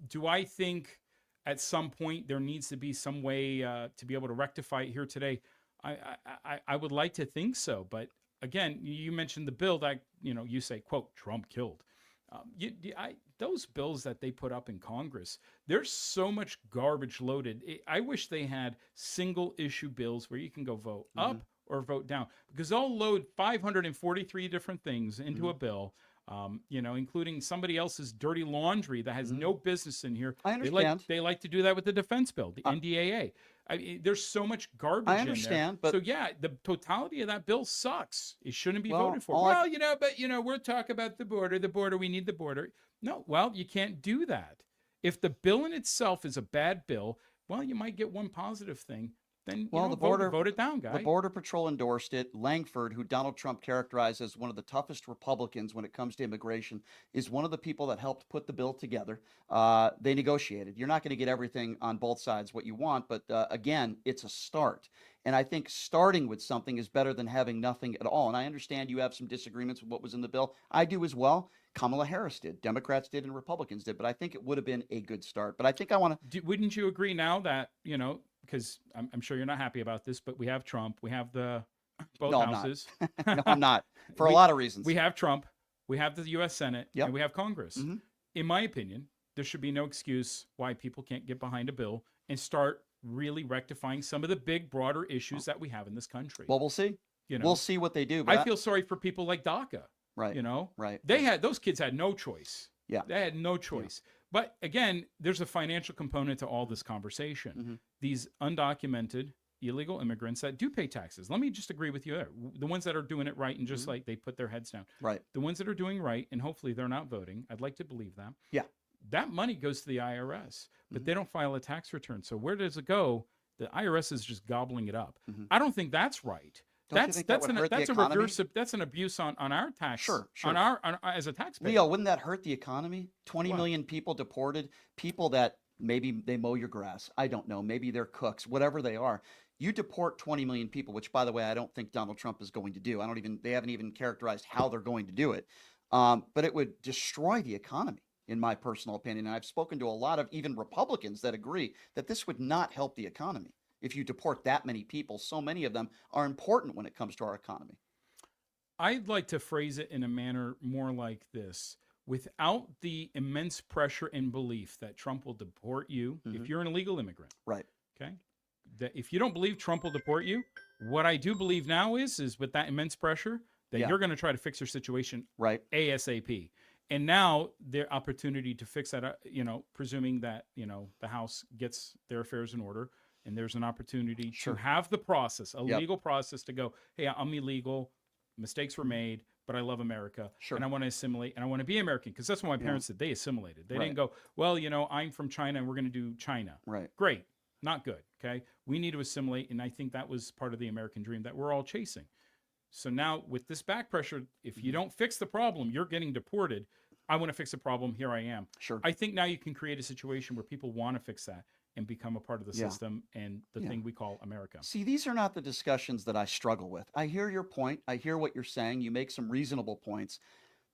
Do I think at some point there needs to be some way to be able to rectify it here today? I would like to think so. But again, you mentioned the bill that, you say, quote, Trump killed. Those bills that they put up in Congress, there's so much garbage loaded. I wish they had single issue bills where you can go vote up or vote down, because they'll load 543 different things into a bill, including somebody else's dirty laundry that has no business in here. I understand. They like to do that with the defense bill, the NDAA. I mean, there's so much garbage in there. I understand, but so yeah, the totality of that bill sucks. It shouldn't be voted for. We're talking about the border. We need the border. No, well, you can't do that. If the bill in itself is a bad bill, well, you might get one positive thing. Then vote it down, guy. The Border Patrol endorsed it. Langford, who Donald Trump characterized as one of the toughest Republicans when it comes to immigration, is one of the people that helped put the bill together. They negotiated. You're not going to get everything on both sides what you want, but again, it's a start. And I think starting with something is better than having nothing at all. And I understand you have some disagreements with what was in the bill. I do as well. Kamala Harris did, Democrats did, and Republicans did. But I think it would have been a good start. But I think I want to. Wouldn't you agree now that, because I'm sure you're not happy about this, but we have Trump, we have both No, I'm not. houses. No, I'm not. For a lot of reasons. We have Trump, we have the U.S. Senate, Yep. and we have Congress. Mhm. In my opinion, there should be no excuse why people can't get behind a bill and start really rectifying some of the big, broader issues that we have in this country. Well, we'll see. You We'll see what they do. But I feel sorry for people like DACA. right. Right. Those kids had no choice. Yeah. They had no choice. But again, there's a financial component to all this conversation. Mhm. These undocumented illegal immigrants that do pay taxes. Let me just agree with you there. The ones that are doing it right and just like they put their heads down. Right. The ones that are doing right, and hopefully they're not voting. I'd like to believe that. Yeah. That money goes to the IRS, but they don't file a tax return. So where does it go? The IRS is just gobbling it up. I don't think that's right. Don't you think that would hurt the economy? That's an abuse on our tax. Sure. On our as a taxpayer. Leo, wouldn't that hurt the economy? 20 What? million people deported, people that maybe they mow your grass. I don't know. Maybe they're cooks, whatever they are. You deport 20 million people, which, by the way, I don't think Donald Trump is going to do. They haven't even characterized how they're going to do it. But it would destroy the economy, in my personal opinion. And I've spoken to a lot of even Republicans that agree that this would not help the economy if you deport that many people. So many of them are important when it comes to our economy. I'd like to phrase it in a manner more like this. Without the immense pressure and belief that Trump will deport you if you're an illegal immigrant. Right. Okay. That if you don't believe Trump will deport you, what I do believe now is with that immense pressure that Yeah. you're going to try to fix your situation Right. ASAP. And now their opportunity to fix that, presuming that, the House gets their affairs in order, and there's an opportunity Sure. to have the process, a Yep. legal process to go, hey, I'm illegal, mistakes were made, but I love America, Sure. and I want to assimilate, and I want to be American, because that's what my parents did. They assimilated. They Right. didn't go, well, I'm from China, and we're going to do China. Right. Great. Not good. Okay. We need to assimilate. And I think that was part of the American dream that we're all chasing. So now with this back pressure, if you don't fix the problem, you're getting deported. I want to fix the problem. Here I am. Sure. I think now you can create a situation where people want to fix that and become a part of the Yeah. system and the Yeah. thing we call America. See, these are not the discussions that I struggle with. I hear your point. I hear what you're saying. You make some reasonable points.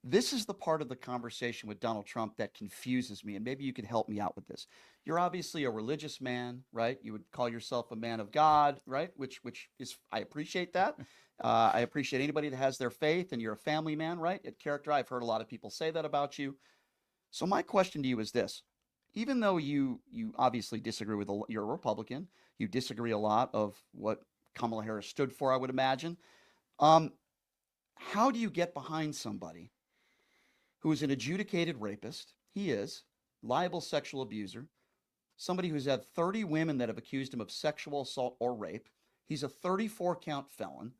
This is the part of the conversation with Donald Trump that confuses me, and maybe you could help me out with this. You're obviously a religious man, right? You would call yourself a man of God, right? Which is, I appreciate that. I appreciate anybody that has their faith, and you're a family man, right? I've heard a lot of people say that about you. So my question to you is this: even though you obviously disagree with you're a Republican, you disagree a lot of what Kamala Harris stood for, I would imagine. How do you get behind somebody who is an adjudicated rapist? He is liable sexual abuser, somebody who's had 30 women that have accused him of sexual assault or rape. He's a 34-count felon.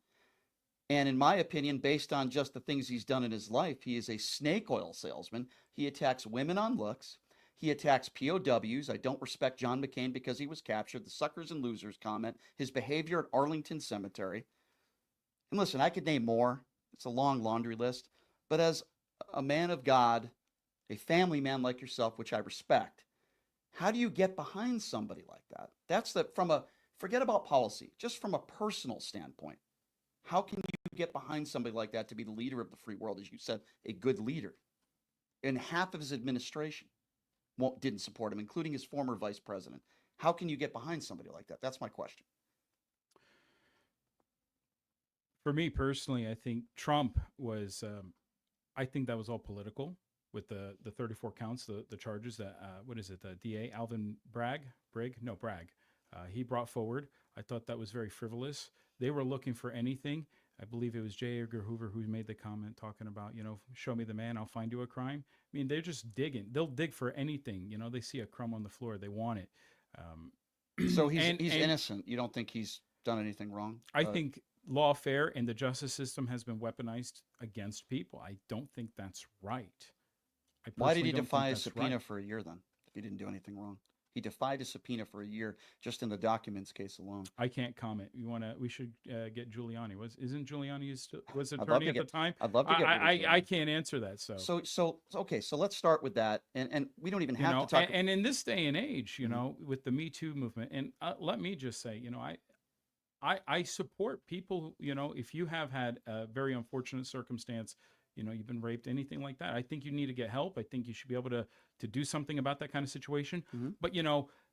And in my opinion, based on just the things he's done in his life, he is a snake oil salesman. He attacks women on looks. He attacks POWs. I don't respect John McCain because he was captured. The suckers and losers comment. His behavior at Arlington Cemetery. And listen, I could name more. It's a long laundry list. But as a man of God, a family man like yourself, which I respect, how do you get behind somebody like that? That's forget about policy, just from a personal standpoint. How can you get behind somebody like that to be the leader of the free world, as you said, a good leader? And half of his administration didn't support him, including his former vice president. How can you get behind somebody like that? That's my question. For me personally, I think Trump was, I think that was all political with the 34 counts, the charges that, the DA, Alvin Bragg, he brought forward. I thought that was very frivolous. They were looking for anything. I believe it was J. Edgar Hoover who made the comment talking about, show me the man, I'll find you a crime. I mean, they're just digging. They'll dig for anything. They see a crumb on the floor, they want it. So he's innocent. You don't think he's done anything wrong? I think lawfare and the justice system has been weaponized against people. I don't think that's right. Why did he defy a subpoena for a year then, if he didn't do anything wrong? He defied a subpoena for a year just in the documents case alone. I can't comment. We should get Giuliani. Isn't Giuliani was I'd love attorney to at the get- time? I'd love to get rid of Giuliani. I can't answer that. So Okay, so let's start with that, and we don't even have to talk. and in this day and age, with the Me Too movement, and let me just say, I support people. If you have had a very unfortunate circumstance, you've been raped, anything like that. I think you need to get help. I think you should be able to do something about that kind of situation. But,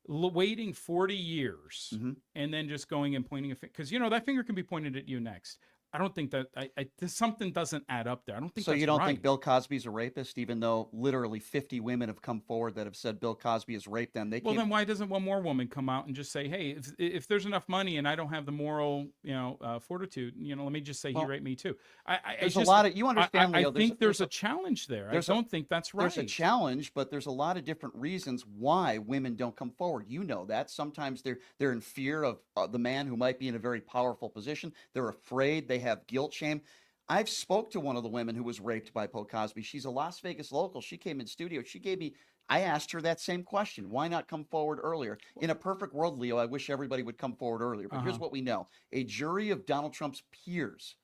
waiting 40 years and then just going and pointing a finger, because, that finger can be pointed at you next. I don't think that something doesn't add up there. I don't think So that's you don't right. think Bill Cosby's a rapist, even though literally 50 women have come forward that have said Bill Cosby has raped them? Well, then why doesn't one more woman come out and just say, hey, if there's enough money and I don't have the moral, fortitude, let me just say he raped me too. There's a lot of, you understand, Leo, I think there's a challenge there. I don't think that's right. There's a challenge, but there's a lot of different reasons why women don't come forward. You know that. Sometimes they're in fear of the man who might be in a very powerful position. They're afraid. They have guilt, shame. I've spoke to one of the women who was raped by Bill Cosby. She's a Las Vegas local. She came in studio. I asked her that same question. Why not come forward earlier? In a perfect world, Leo, I wish everybody would come forward earlier. But here's what we know. A jury of Donald Trump's peers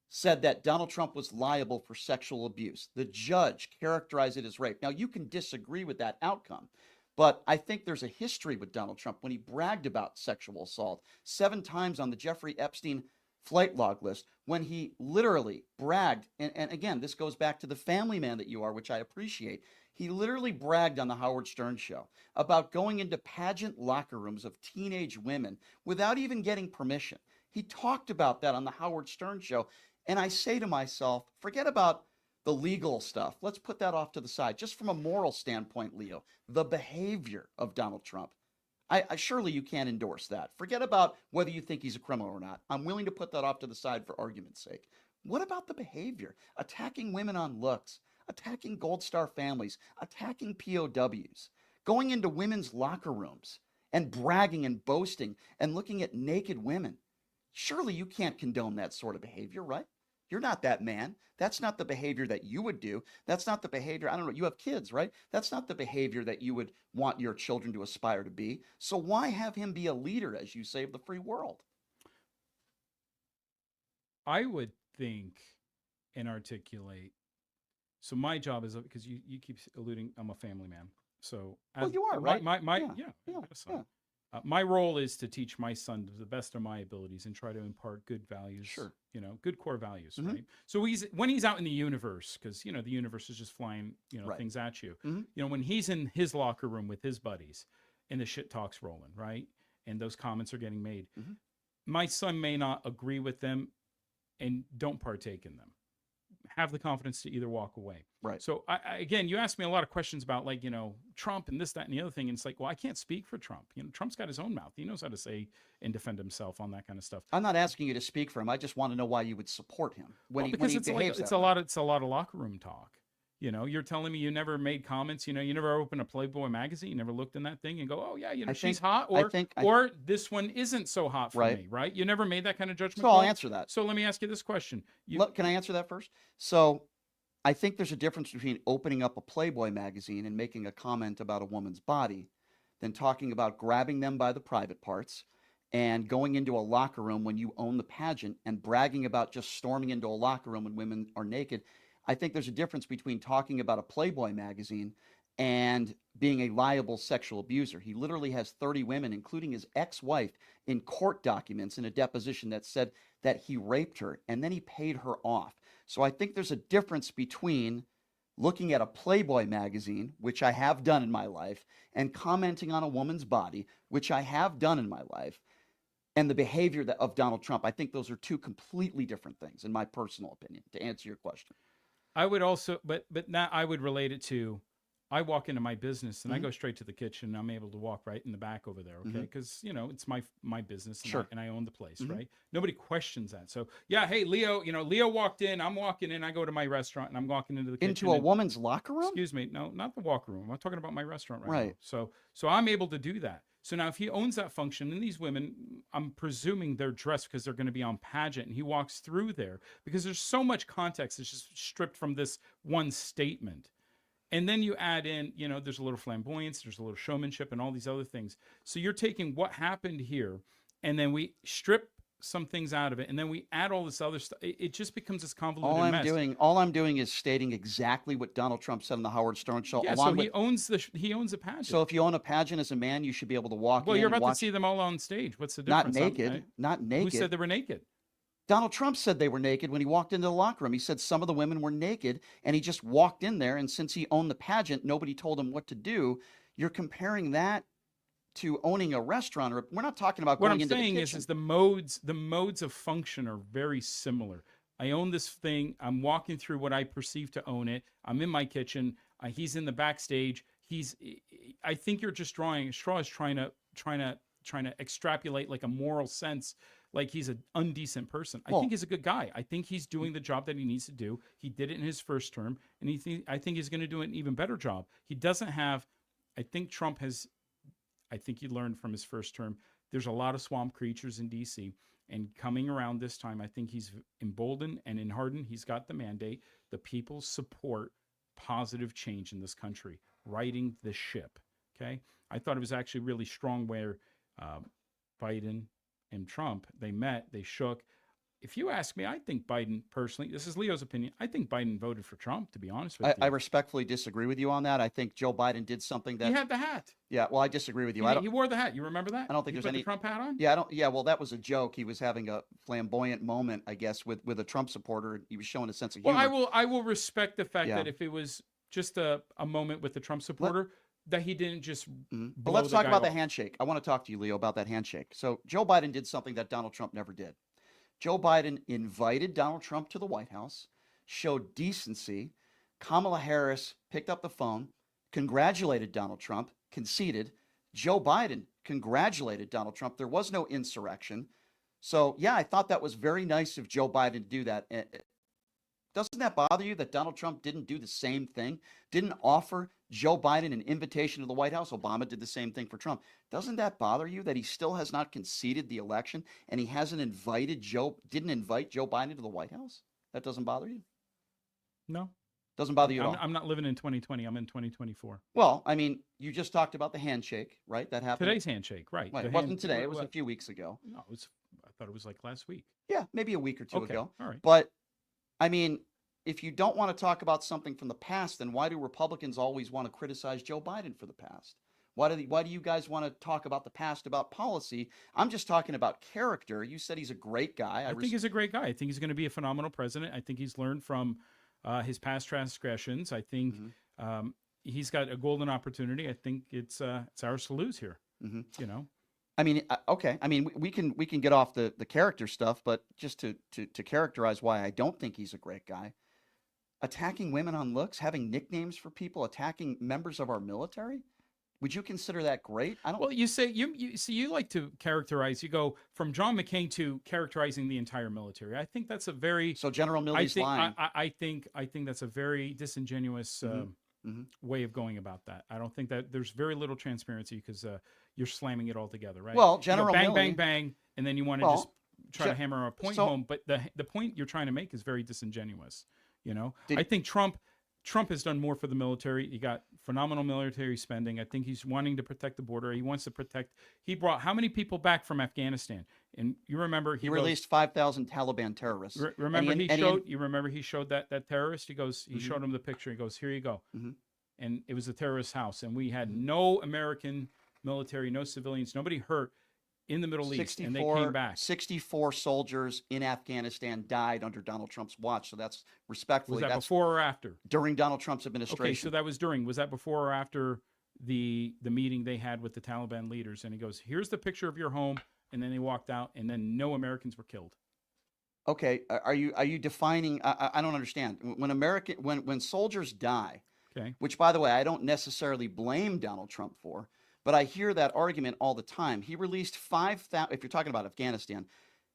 said that Donald Trump was liable for sexual abuse. The judge characterized it as rape. Now, you can disagree with that outcome, but I think there's a history with Donald Trump when he bragged about sexual assault 7 times on the Jeffrey Epstein flight log list, when he literally bragged, and again, this goes back to the family man that you are, which I appreciate. He literally bragged on the Howard Stern show about going into pageant locker rooms of teenage women without even getting permission. He talked about that on the Howard Stern show. And I say to myself, forget about the legal stuff. Let's put that off to the side. Just from a moral standpoint, Leo, the behavior of Donald Trump, I surely you can't endorse that. Forget about whether you think he's a criminal or not. I'm willing to put that off to the side for argument's sake. What about the behavior? Attacking women on looks, attacking Gold Star families, attacking POWs, going into women's locker rooms and bragging and boasting and looking at naked women. Surely you can't condone that sort of behavior, right? You're not that man. That's not the behavior that you would do. That's not the behavior, I don't know, you have kids, right? That's not the behavior that you would want your children to aspire to be. So why have him be a leader, as you say, of the free world? I would think and articulate. So my job is, because you keep alluding, I'm a family man. So well, you are, right? My role is to teach my son to the best of my abilities and try to impart good values, sure, good core values, right? So when he's out in the universe, because, the universe is just flying, right, things at you, when he's in his locker room with his buddies and the shit talk's rolling, right? And those comments are getting made. My son may not agree with them and don't partake in them. Have the confidence to either walk away. Right. So again, you asked me a lot of questions about Trump and this, that, and the other thing. And it's like, well, I can't speak for Trump. Trump's got his own mouth. He knows how to say and defend himself on that kind of stuff. I'm not asking you to speak for him. I just want to know why you would support him when he behaves it's a lot of locker room talk. You're telling me you never made comments. You never opened a Playboy magazine. You never looked in that thing and go, oh yeah, she's hot, or this one isn't so hot for me, right? You never made that kind of judgment. So I'll answer that. So let me ask you this question. Can I answer that first? So I think there's a difference between opening up a Playboy magazine and making a comment about a woman's body than talking about grabbing them by the private parts and going into a locker room when you own the pageant and bragging about just storming into a locker room when women are naked. I think there's a difference between talking about a Playboy magazine and being a liable sexual abuser. He literally has 30 women, including his ex-wife, in court documents in a deposition that said that he raped her and then he paid her off. So I think there's a difference between looking at a Playboy magazine, which I have done in my life, and commenting on a woman's body, which I have done in my life, and the behavior of Donald Trump. I think those are two completely different things, in my personal opinion, to answer your question. I would also, but now I would relate it to, I walk into my business and I go straight to the kitchen. And I'm able to walk right in the back over there, okay? Because it's my business, and, and I own the place, right? Nobody questions that. So yeah, hey, Leo, Leo walked in. I'm walking in. I go to my restaurant and I'm walking into the kitchen. Into a woman's locker room? Excuse me, no, not the walker room. I'm talking about my restaurant right now. So I'm able to do that. So now if he owns that function, and these women, I'm presuming they're dressed because they're going to be on pageant, and he walks through there because there's so much context that's just stripped from this one statement. And then you add in, there's a little flamboyance, there's a little showmanship and all these other things. So you're taking what happened here, and then we strip some things out of it, and then we add all this other stuff. It just becomes this convoluted mess. All I'm doing is stating exactly what Donald Trump said on the Howard Stern show. Yeah, so he owns a pageant. So if you own a pageant as a man, you should be able to walk in. Well, you're about to see them all on stage. What's the difference? Not naked. Not naked. Who said they were naked? Donald Trump said they were naked when he walked into the locker room. He said some of the women were naked, and he just walked in there. And since he owned the pageant, nobody told him what to do. You're comparing that to owning a restaurant. Or we're not talking about What going I'm into the saying kitchen. is the modes of function are very similar. I own this thing. I'm walking through what I perceive to own it. I'm in my kitchen. He's in the backstage. I think you're just drawing straws, trying to extrapolate like a moral sense, like he's an undecent person. I think he's a good guy. I think he's doing the job that he needs to do. He did it in his first term, and I think he's going to do an even better job. He doesn't have. I think Trump has. I think he learned from his first term. There's a lot of swamp creatures in D.C. And coming around this time, I think he's emboldened and enhardened. He's got the mandate. The people support positive change in this country, righting the ship. Okay, I thought it was actually really strong where Biden and Trump, they met, they shook. If you ask me, I think Biden personally, this is Leo's opinion, I think Biden voted for Trump, to be honest with you. I respectfully disagree with you on that. I think Joe Biden did something that he had the hat. Yeah, well, I disagree with you. He wore the hat. You remember that? I don't think He there's put any the Trump hat on. Yeah, I don't. Yeah, well, that was a joke. He was having a flamboyant moment, I guess, with a Trump supporter. He was showing a sense of humor. Well, I will respect the fact Yeah. that if it was just a moment with the Trump supporter, that he didn't just. But let's talk about the handshake. I want to talk to you, Leo, about that handshake. So Joe Biden did something that Donald Trump never did. Joe Biden invited Donald Trump to the White House, showed decency. Kamala Harris picked up the phone, congratulated Donald Trump, conceded. Joe Biden congratulated Donald Trump. There was no insurrection. So, yeah, I thought that was very nice of Joe Biden to do that. Doesn't that bother you that Donald Trump didn't do the same thing? Didn't offer Joe Biden an invitation to the White House? Obama did the same thing for Trump. Doesn't that bother you that he still has not conceded the election and he hasn't didn't invite Joe Biden to the White House? That doesn't bother you? No. Doesn't bother you at all? I'm not living in 2020. I'm in 2024. Well, I mean, you just talked about the handshake, right? That happened. Today's handshake, right? Right. It wasn't today. It was a few weeks ago. No, I thought it was like last week. Yeah, maybe a week or two Okay, ago. all right. But, I mean, if you don't want to talk about something from the past, then why do Republicans always want to criticize Joe Biden for the past? Why do you guys want to talk about the past, about policy? I'm just talking about character. You said he's a great guy. I think he's a great guy. I think he's going to be a phenomenal president. I think he's learned from his past transgressions. I think he's got a golden opportunity. I think it's ours to lose here. You know. I mean, okay. I mean, we can get off the character stuff, but just to characterize why I don't think he's a great guy. Attacking women on looks, having nicknames for people, attacking members of our military. Would you consider that great? I don't. Well, you say you like to characterize. You go from John McCain to characterizing the entire military. I think that's a very General Milley's lying. I think that's a very disingenuous way of going about that. I don't think that there's very little transparency because you're slamming it all together, right? Well, General bang, Milley, bang, bang, and then you want to just try to hammer a point home. But the point you're trying to make is very disingenuous. You know, I think Trump has done more for the military. He got phenomenal military spending. I think he's wanting to protect the border. He wants to protect. He brought how many people back from Afghanistan? And you remember he released 5,000 Taliban terrorists. Remember he showed that terrorist. He showed him the picture. He goes, here you go. And it was a terrorist house. And we had no American military, no civilians, nobody hurt in the Middle East, and they came back. 64 soldiers in Afghanistan died under Donald Trump's watch. So that's respectfully. Was that before or after? During Donald Trump's administration. Okay, so that was during. Was that before or after the meeting they had with the Taliban leaders? And he goes, here's the picture of your home. And then they walked out, and then no Americans were killed. Okay, are you defining? I don't understand. When soldiers die, okay, which by the way I don't necessarily blame Donald Trump for. But I hear that argument all the time. He released 5,000, if you're talking about Afghanistan,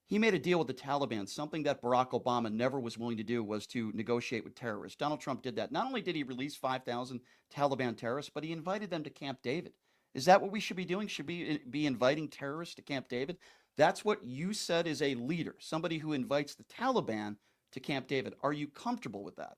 he made a deal with the Taliban. Something that Barack Obama never was willing to do was to negotiate with terrorists. Donald Trump did that. Not only did he release 5,000 Taliban terrorists, but he invited them to Camp David. Is that what we should be doing? Should we be inviting terrorists to Camp David? That's what you said is a leader, somebody who invites the Taliban to Camp David. Are you comfortable with that?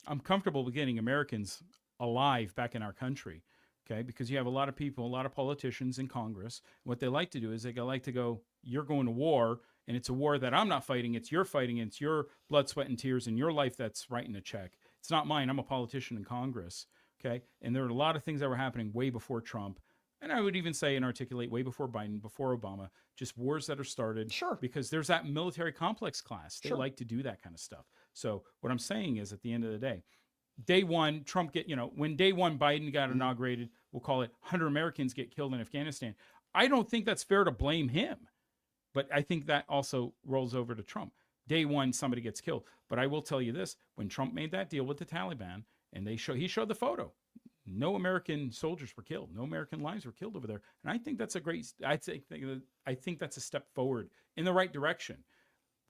I'm comfortable with getting Americans alive back in our country. Okay, because you have a lot of people, a lot of politicians in Congress. What they like to do is they like to go, you're going to war, and it's a war that I'm not fighting. It's you're fighting. It's your blood, sweat, and tears in your life that's writing a check. It's not mine. I'm a politician in Congress. Okay, and there are a lot of things that were happening way before Trump. and I would even say and articulate way before Biden, before Obama, just wars that are started. Sure. Because there's that military complex class. They Sure. like to do that kind of stuff. So what I'm saying is, at the end of the day one, Trump when day one Biden got inaugurated, we'll call it 100 Americans get killed in Afghanistan. I don't think that's fair to blame him. But I think that also rolls over to Trump. Day one, somebody gets killed. But I will tell you this, when Trump made that deal with the Taliban, and he showed the photo, no American soldiers were killed. No American lives were killed over there. And I think that's I think that's a step forward in the right direction.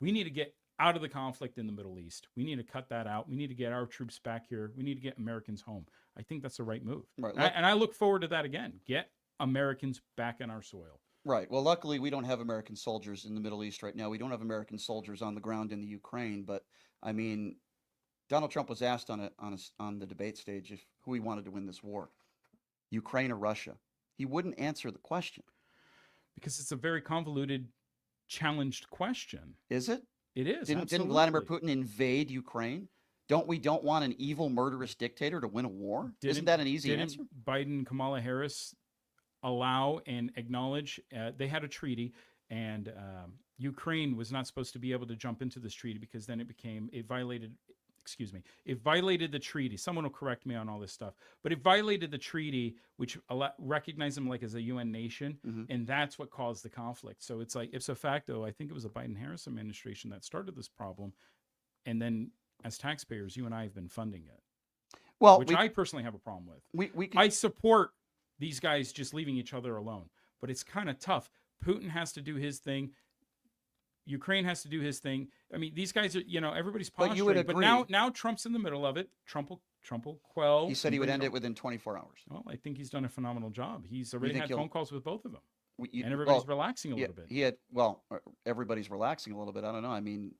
We need to get out of the conflict in the Middle East. We need to cut that out. We need to get our troops back here. We need to get Americans home. I think that's the right move. Right. And I look forward to that again. Get Americans back in our soil. Right. Well, luckily, we don't have American soldiers in the Middle East right now. We don't have American soldiers on the ground in the Ukraine. But I mean, Donald Trump was asked on the debate stage who he wanted to win this war, Ukraine or Russia. He wouldn't answer the question. Because it's a very convoluted, challenged question. Is it? It is. Didn't Vladimir Putin invade Ukraine? Don't want an evil, murderous dictator to win a war? Isn't that an easy answer? Biden, Kamala Harris allow and acknowledge they had a treaty, and Ukraine was not supposed to be able to jump into this treaty because then it violated the treaty. Someone will correct me on all this stuff, but it violated the treaty, which recognized them like as a UN nation, and that's what caused the conflict. So it's like ipso facto, I think it was the Biden-Harris administration that started this problem, and then as taxpayers, you and I have been funding it. Well, which I personally have a problem with. We I support these guys just leaving each other alone, but it's kind of tough. Putin has to do his thing. Ukraine has to do his thing. I mean, these guys are, everybody's posturing. But you would agree. But now Trump's in the middle of it. Trump will quell. He said he would end it within 24 hours. Well, I think he's done a phenomenal job. He's already had phone calls with both of them. And everybody's relaxing a little bit. Everybody's relaxing a little bit. I don't know. I mean,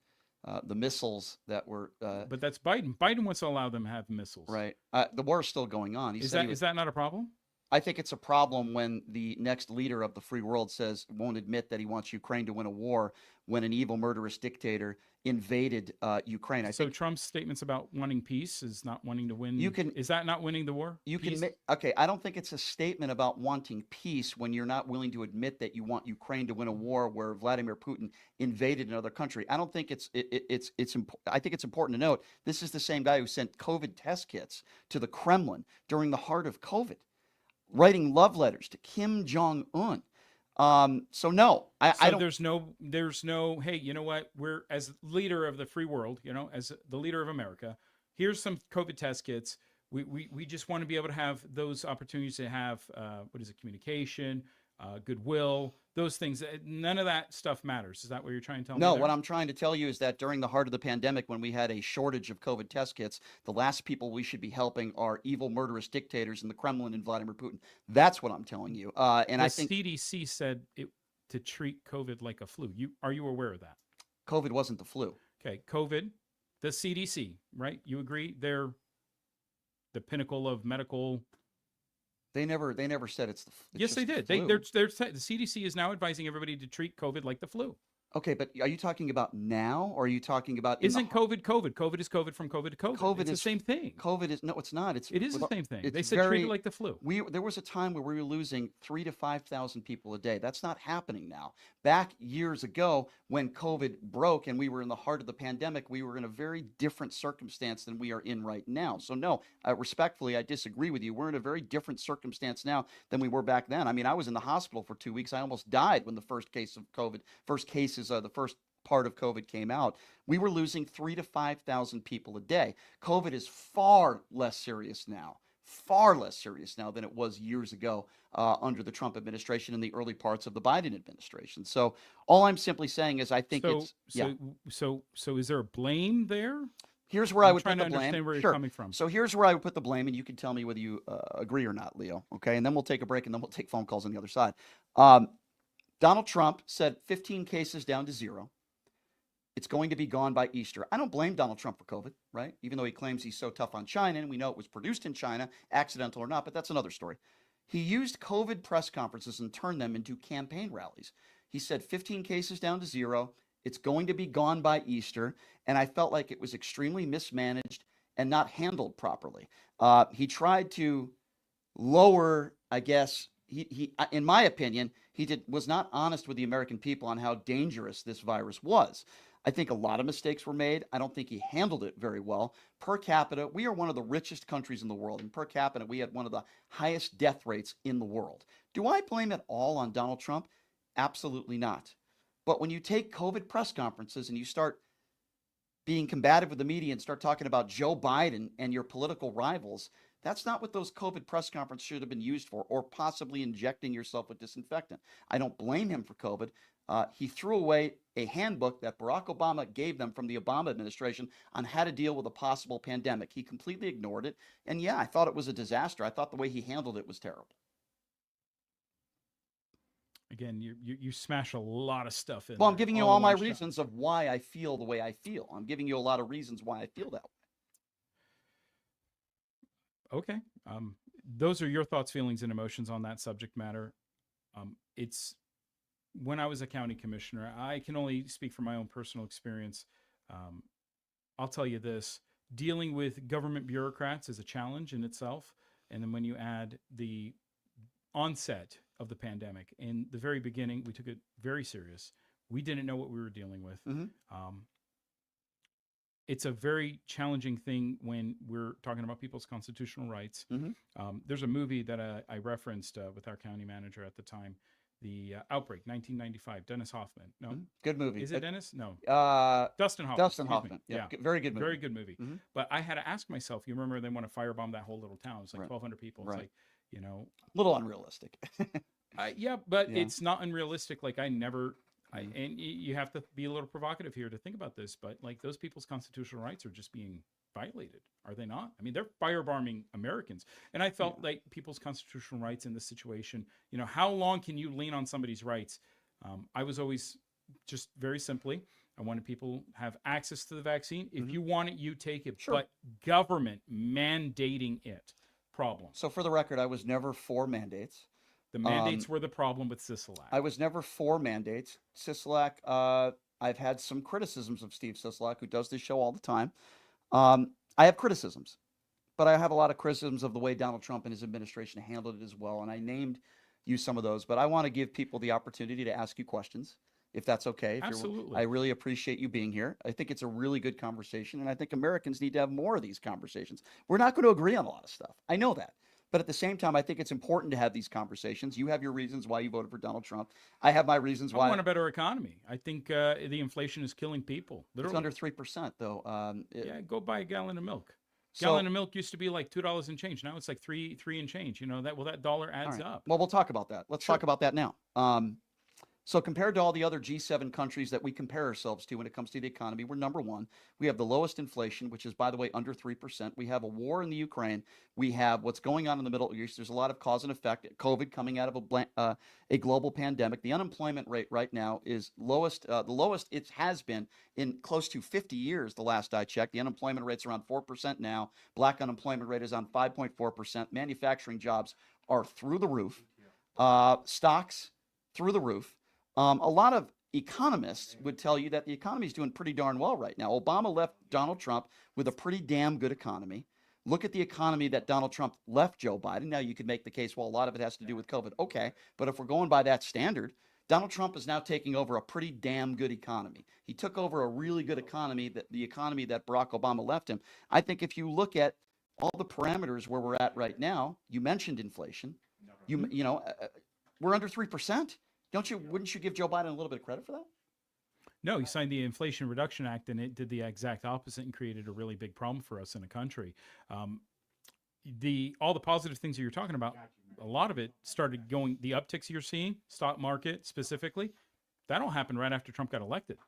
the missiles that were. But that's Biden. Biden wants to allow them to have missiles. Right. The war is still going on. Is that not a problem? I think it's a problem when the next leader of the free world won't admit that he wants Ukraine to win a war when an evil, murderous dictator invaded Ukraine. So Trump's statements about wanting peace is not wanting to win. Is that not winning the war? I don't think it's a statement about wanting peace when you're not willing to admit that you want Ukraine to win a war where Vladimir Putin invaded another country. I don't think I think it's important to note this is the same guy who sent COVID test kits to the Kremlin during the heart of COVID, writing love letters to Kim Jong-un. So no, I don't. There's no, hey, you know what? We're, as leader of the free world, as the leader of America, here's some COVID test kits. We just want to be able to have those opportunities to have, communication, goodwill, those things. None of that stuff matters. Is that what you're trying to tell me? No, what I'm trying to tell you is that during the heart of the pandemic, when we had a shortage of COVID test kits, the last people we should be helping are evil, murderous dictators in the Kremlin and Vladimir Putin. That's what I'm telling you. And I think CDC said to treat COVID like a flu. Are you aware of that? COVID wasn't the flu. Okay, COVID, the CDC, right? You agree? They're the pinnacle of medical. They never said it's the. Yes, they did. The CDC is now advising everybody to treat COVID like the flu. Okay, but are you talking about now, or are you talking about? Isn't COVID COVID? COVID is COVID from COVID to COVID. COVID it's is the same thing. COVID is it's not. It is the same thing. They said treat it like the flu. There was a time where we were losing 3,000 to 5,000 people a day. That's not happening now. Back years ago, when COVID broke and we were in the heart of the pandemic, we were in a very different circumstance than we are in right now. So no, respectfully, I disagree with you. We're in a very different circumstance now than we were back then. I mean, I was in the hospital for 2 weeks. I almost died when the first cases the first part of COVID came out. We were losing 3,000 to 5,000 people a day. COVID is far less serious now than it was years ago under the Trump administration and the early parts of the Biden administration. So all I'm simply saying is I think So is there a blame there? Here's where I would put the blame. Understand where you're coming from. So here's where I would put the blame, and you can tell me whether you agree or not, Leo. Okay, and then we'll take a break, and then we'll take phone calls on the other side. Donald Trump said 15 cases down to 0. It's going to be gone by Easter. I don't blame Donald Trump for COVID, right? Even though he claims he's so tough on China, and we know it was produced in China, accidental or not, but that's another story. He used COVID press conferences and turned them into campaign rallies. He said 15 cases down to 0. It's going to be gone by Easter. And I felt like it was extremely mismanaged and not handled properly. He tried to lower, I guess, in my opinion, was not honest with the American people on how dangerous this virus was. I think a lot of mistakes were made. I don't think he handled it very well. Per capita, we are one of the richest countries in the world. And per capita, we had one of the highest death rates in the world. Do I blame it all on Donald Trump? Absolutely not. But when you take COVID press conferences and you start being combative with the media and start talking about Joe Biden and your political rivals, that's not what those COVID press conferences should have been used for, or possibly injecting yourself with disinfectant. I don't blame him for COVID. He threw away a handbook that Barack Obama gave them from the Obama administration on how to deal with a possible pandemic. He completely ignored it. And yeah, I thought it was a disaster. I thought the way he handled it was terrible. Again, you smash a lot of stuff in. Well, I'm there, giving you all all in my one shot. reasons of why I feel the way I feel. I'm giving you a lot of reasons why I feel that way. Okay. Those are your thoughts, feelings, and emotions on that subject matter. It's when I was a county commissioner, I can only speak from my own personal experience. I'll tell you this, dealing with government bureaucrats is a challenge in itself. And then when you add the onset of the pandemic, in the very beginning, we took it very serious. We didn't know what we were dealing with. It's a very challenging thing when we're talking about people's constitutional rights. There's a movie that I referenced with our county manager at the time, The Outbreak, 1995, Dennis Hoffman. No, good movie. Is it Dennis? No. Dustin Hoffman. Dustin Hoffman. Yeah. Very good movie. Very good movie. But I had to ask myself, you remember they want to firebomb that whole little town. It's like 1,200 people. It's like, you know. A little unrealistic. Yeah, but it's not unrealistic. Like and you have to be a little provocative here to think about this, but like those people's constitutional rights are just being violated, are they not? I mean, they're firebombing Americans. And I felt like people's constitutional rights in this situation, you know, how long can you lean on somebody's rights? I was always just very simply, I wanted people have access to the vaccine. If you want it, you take it. But government mandating it, problem. So for the record, I was never for mandates. The mandates were the problem with Sisolak. I was never for mandates. Sisolak, I've had some criticisms of Steve Sisolak, who does this show all the time. I have criticisms, but I have a lot of criticisms of the way Donald Trump and his administration handled it as well. And I named you some of those, but I want to give people the opportunity to ask you questions, if that's okay. Absolutely. I really appreciate you being here. I think it's a really good conversation, and I think Americans need to have more of these conversations. We're not going to agree on a lot of stuff. I know that. But at the same time, I think it's important to have these conversations. You have your reasons why you voted for Donald Trump. I have my reasons why. I want a better economy. I think the inflation is killing people. Literally. It's under 3%, though. Yeah, go buy a gallon of milk. Gallon of milk used to be like $2 and change. Now it's like three and change. You know that dollar adds up. Well, we'll talk about that. Let's talk about that now. So compared to all the other G7 countries that we compare ourselves to when it comes to the economy, we're number one. We have the lowest inflation, which is, by the way, under 3%. We have a war in the Ukraine. We have what's going on in the Middle East. There's a lot of cause and effect. COVID coming out of a global pandemic. The unemployment rate right now is the lowest it has been in close to 50 years, the last I checked. The unemployment rate's around 4% now. Black unemployment rate is on 5.4%. Manufacturing jobs are through the roof. Stocks through the roof. A lot of economists would tell you that the economy is doing pretty darn well right now. Obama left Donald Trump with a pretty damn good economy. Look at the economy that Donald Trump left Joe Biden. Now you could make the case, well, a lot of it has to do with COVID. Okay, but if we're going by that standard, Donald Trump is now taking over a pretty damn good economy. He took over a really good economy, the economy that Barack Obama left him. I think if you look at all the parameters where we're at right now, you mentioned inflation. We're under 3%. Wouldn't you give Joe Biden a little bit of credit for that? No, he signed the Inflation Reduction Act, and it did the exact opposite and created a really big problem for us in the country. All the positive things that you're talking about, a lot of it started going, the upticks you're seeing, stock market specifically, that all happened right after Trump got elected.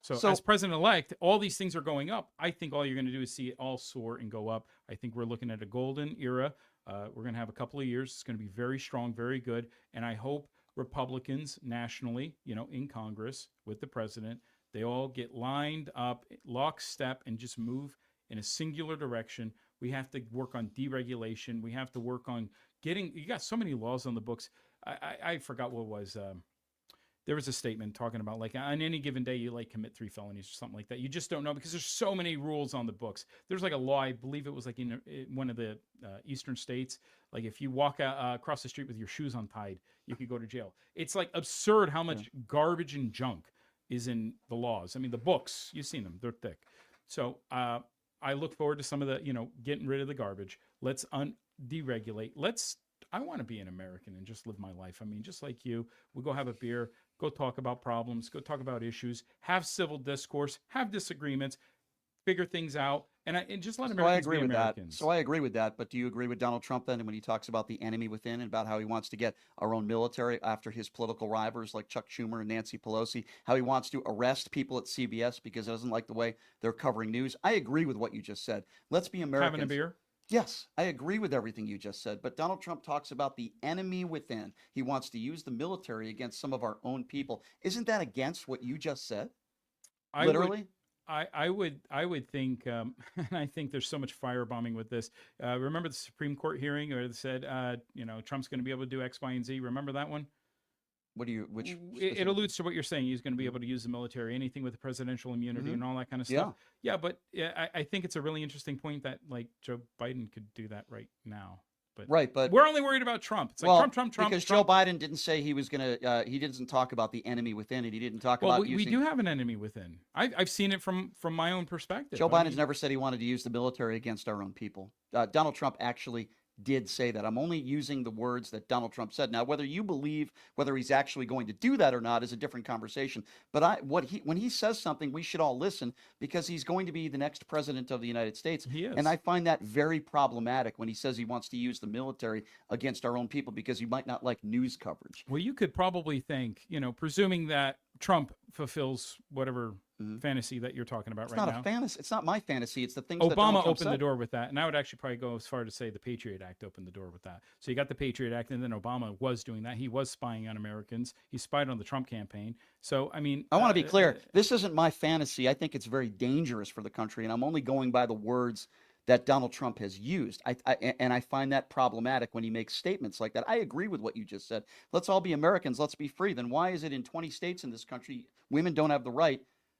So as president-elect, all these things are going up. I think all you're going to do is see it all soar and go up. I think we're looking at a golden era. We're going to have a couple of years. It's going to be very strong, very good, and I hope Republicans nationally, in Congress with the president, they all get lined up, lockstep, and just move in a singular direction. We have to work on deregulation. We have to work on you got so many laws on the books. I forgot what it was. there was a statement talking about like on any given day you like commit 3 felonies or something like that. You just don't know because there's so many rules on the books. There's like a law, I believe it was like in one of the eastern states, like if you walk across the street with your shoes untied, you could go to jail. It's like absurd how much garbage and junk is in the laws. I mean, the books, you've seen them, they're thick. So I look forward to some of the, getting rid of the garbage. Let's deregulate. I want to be an American and just live my life. I mean, just like you, we'll go have a beer, go talk about problems, go talk about issues, have civil discourse, have disagreements, figure things out, and just let Americans be Americans. So I agree with that. But do you agree with Donald Trump then when he talks about the enemy within and about how he wants to get our own military after his political rivals like Chuck Schumer and Nancy Pelosi, how he wants to arrest people at CBS because he doesn't like the way they're covering news? I agree with what you just said. Let's be Americans. Having a beer? Yes, I agree with everything you just said, but Donald Trump talks about the enemy within. He wants to use the military against some of our own people. Isn't that against what you just said? Literally? I would think, and I think there's so much firebombing with this. Remember the Supreme Court hearing where it said, Trump's going to be able to do X, Y, and Z? Remember that one? It alludes to what you're saying. He's going to be able to use the military, anything with the presidential immunity and all that kind of stuff. Yeah, but I think it's a really interesting point that like Joe Biden could do that right now. But we're only worried about Trump. It's like Trump. Because Joe Biden didn't say he was going to. He didn't talk about the enemy within, and he didn't talk about. We do have an enemy within. I've seen it from my own perspective. Joe Biden's never said he wanted to use the military against our own people. Donald Trump actually did say that. I'm only using the words that Donald Trump said. Now, whether you believe whether he's actually going to do that or not is a different conversation. But when he says something, we should all listen because he's going to be the next president of the United States. He is. And I find that very problematic when he says he wants to use the military against our own people because you might not like news coverage. Well, you could probably think, presuming that Trump fulfills whatever fantasy that you're talking about It's right not now. a fantasy. It's not my fantasy. It's the things that Obama Donald Trump opened the said. door with that, and I would actually probably go as far to say the Patriot Act opened the door with that. So you got the Patriot Act, and then Obama was doing that. He was spying on Americans. He spied on the Trump campaign. So, I mean... I want to be clear. This isn't my fantasy. I think it's very dangerous for the country, and I'm only going by the words that Donald Trump has used. I find that problematic when he makes statements like that. I agree with what you just said. Let's all be Americans. Let's be free. Then why is it in 20 states in this country women don't have the right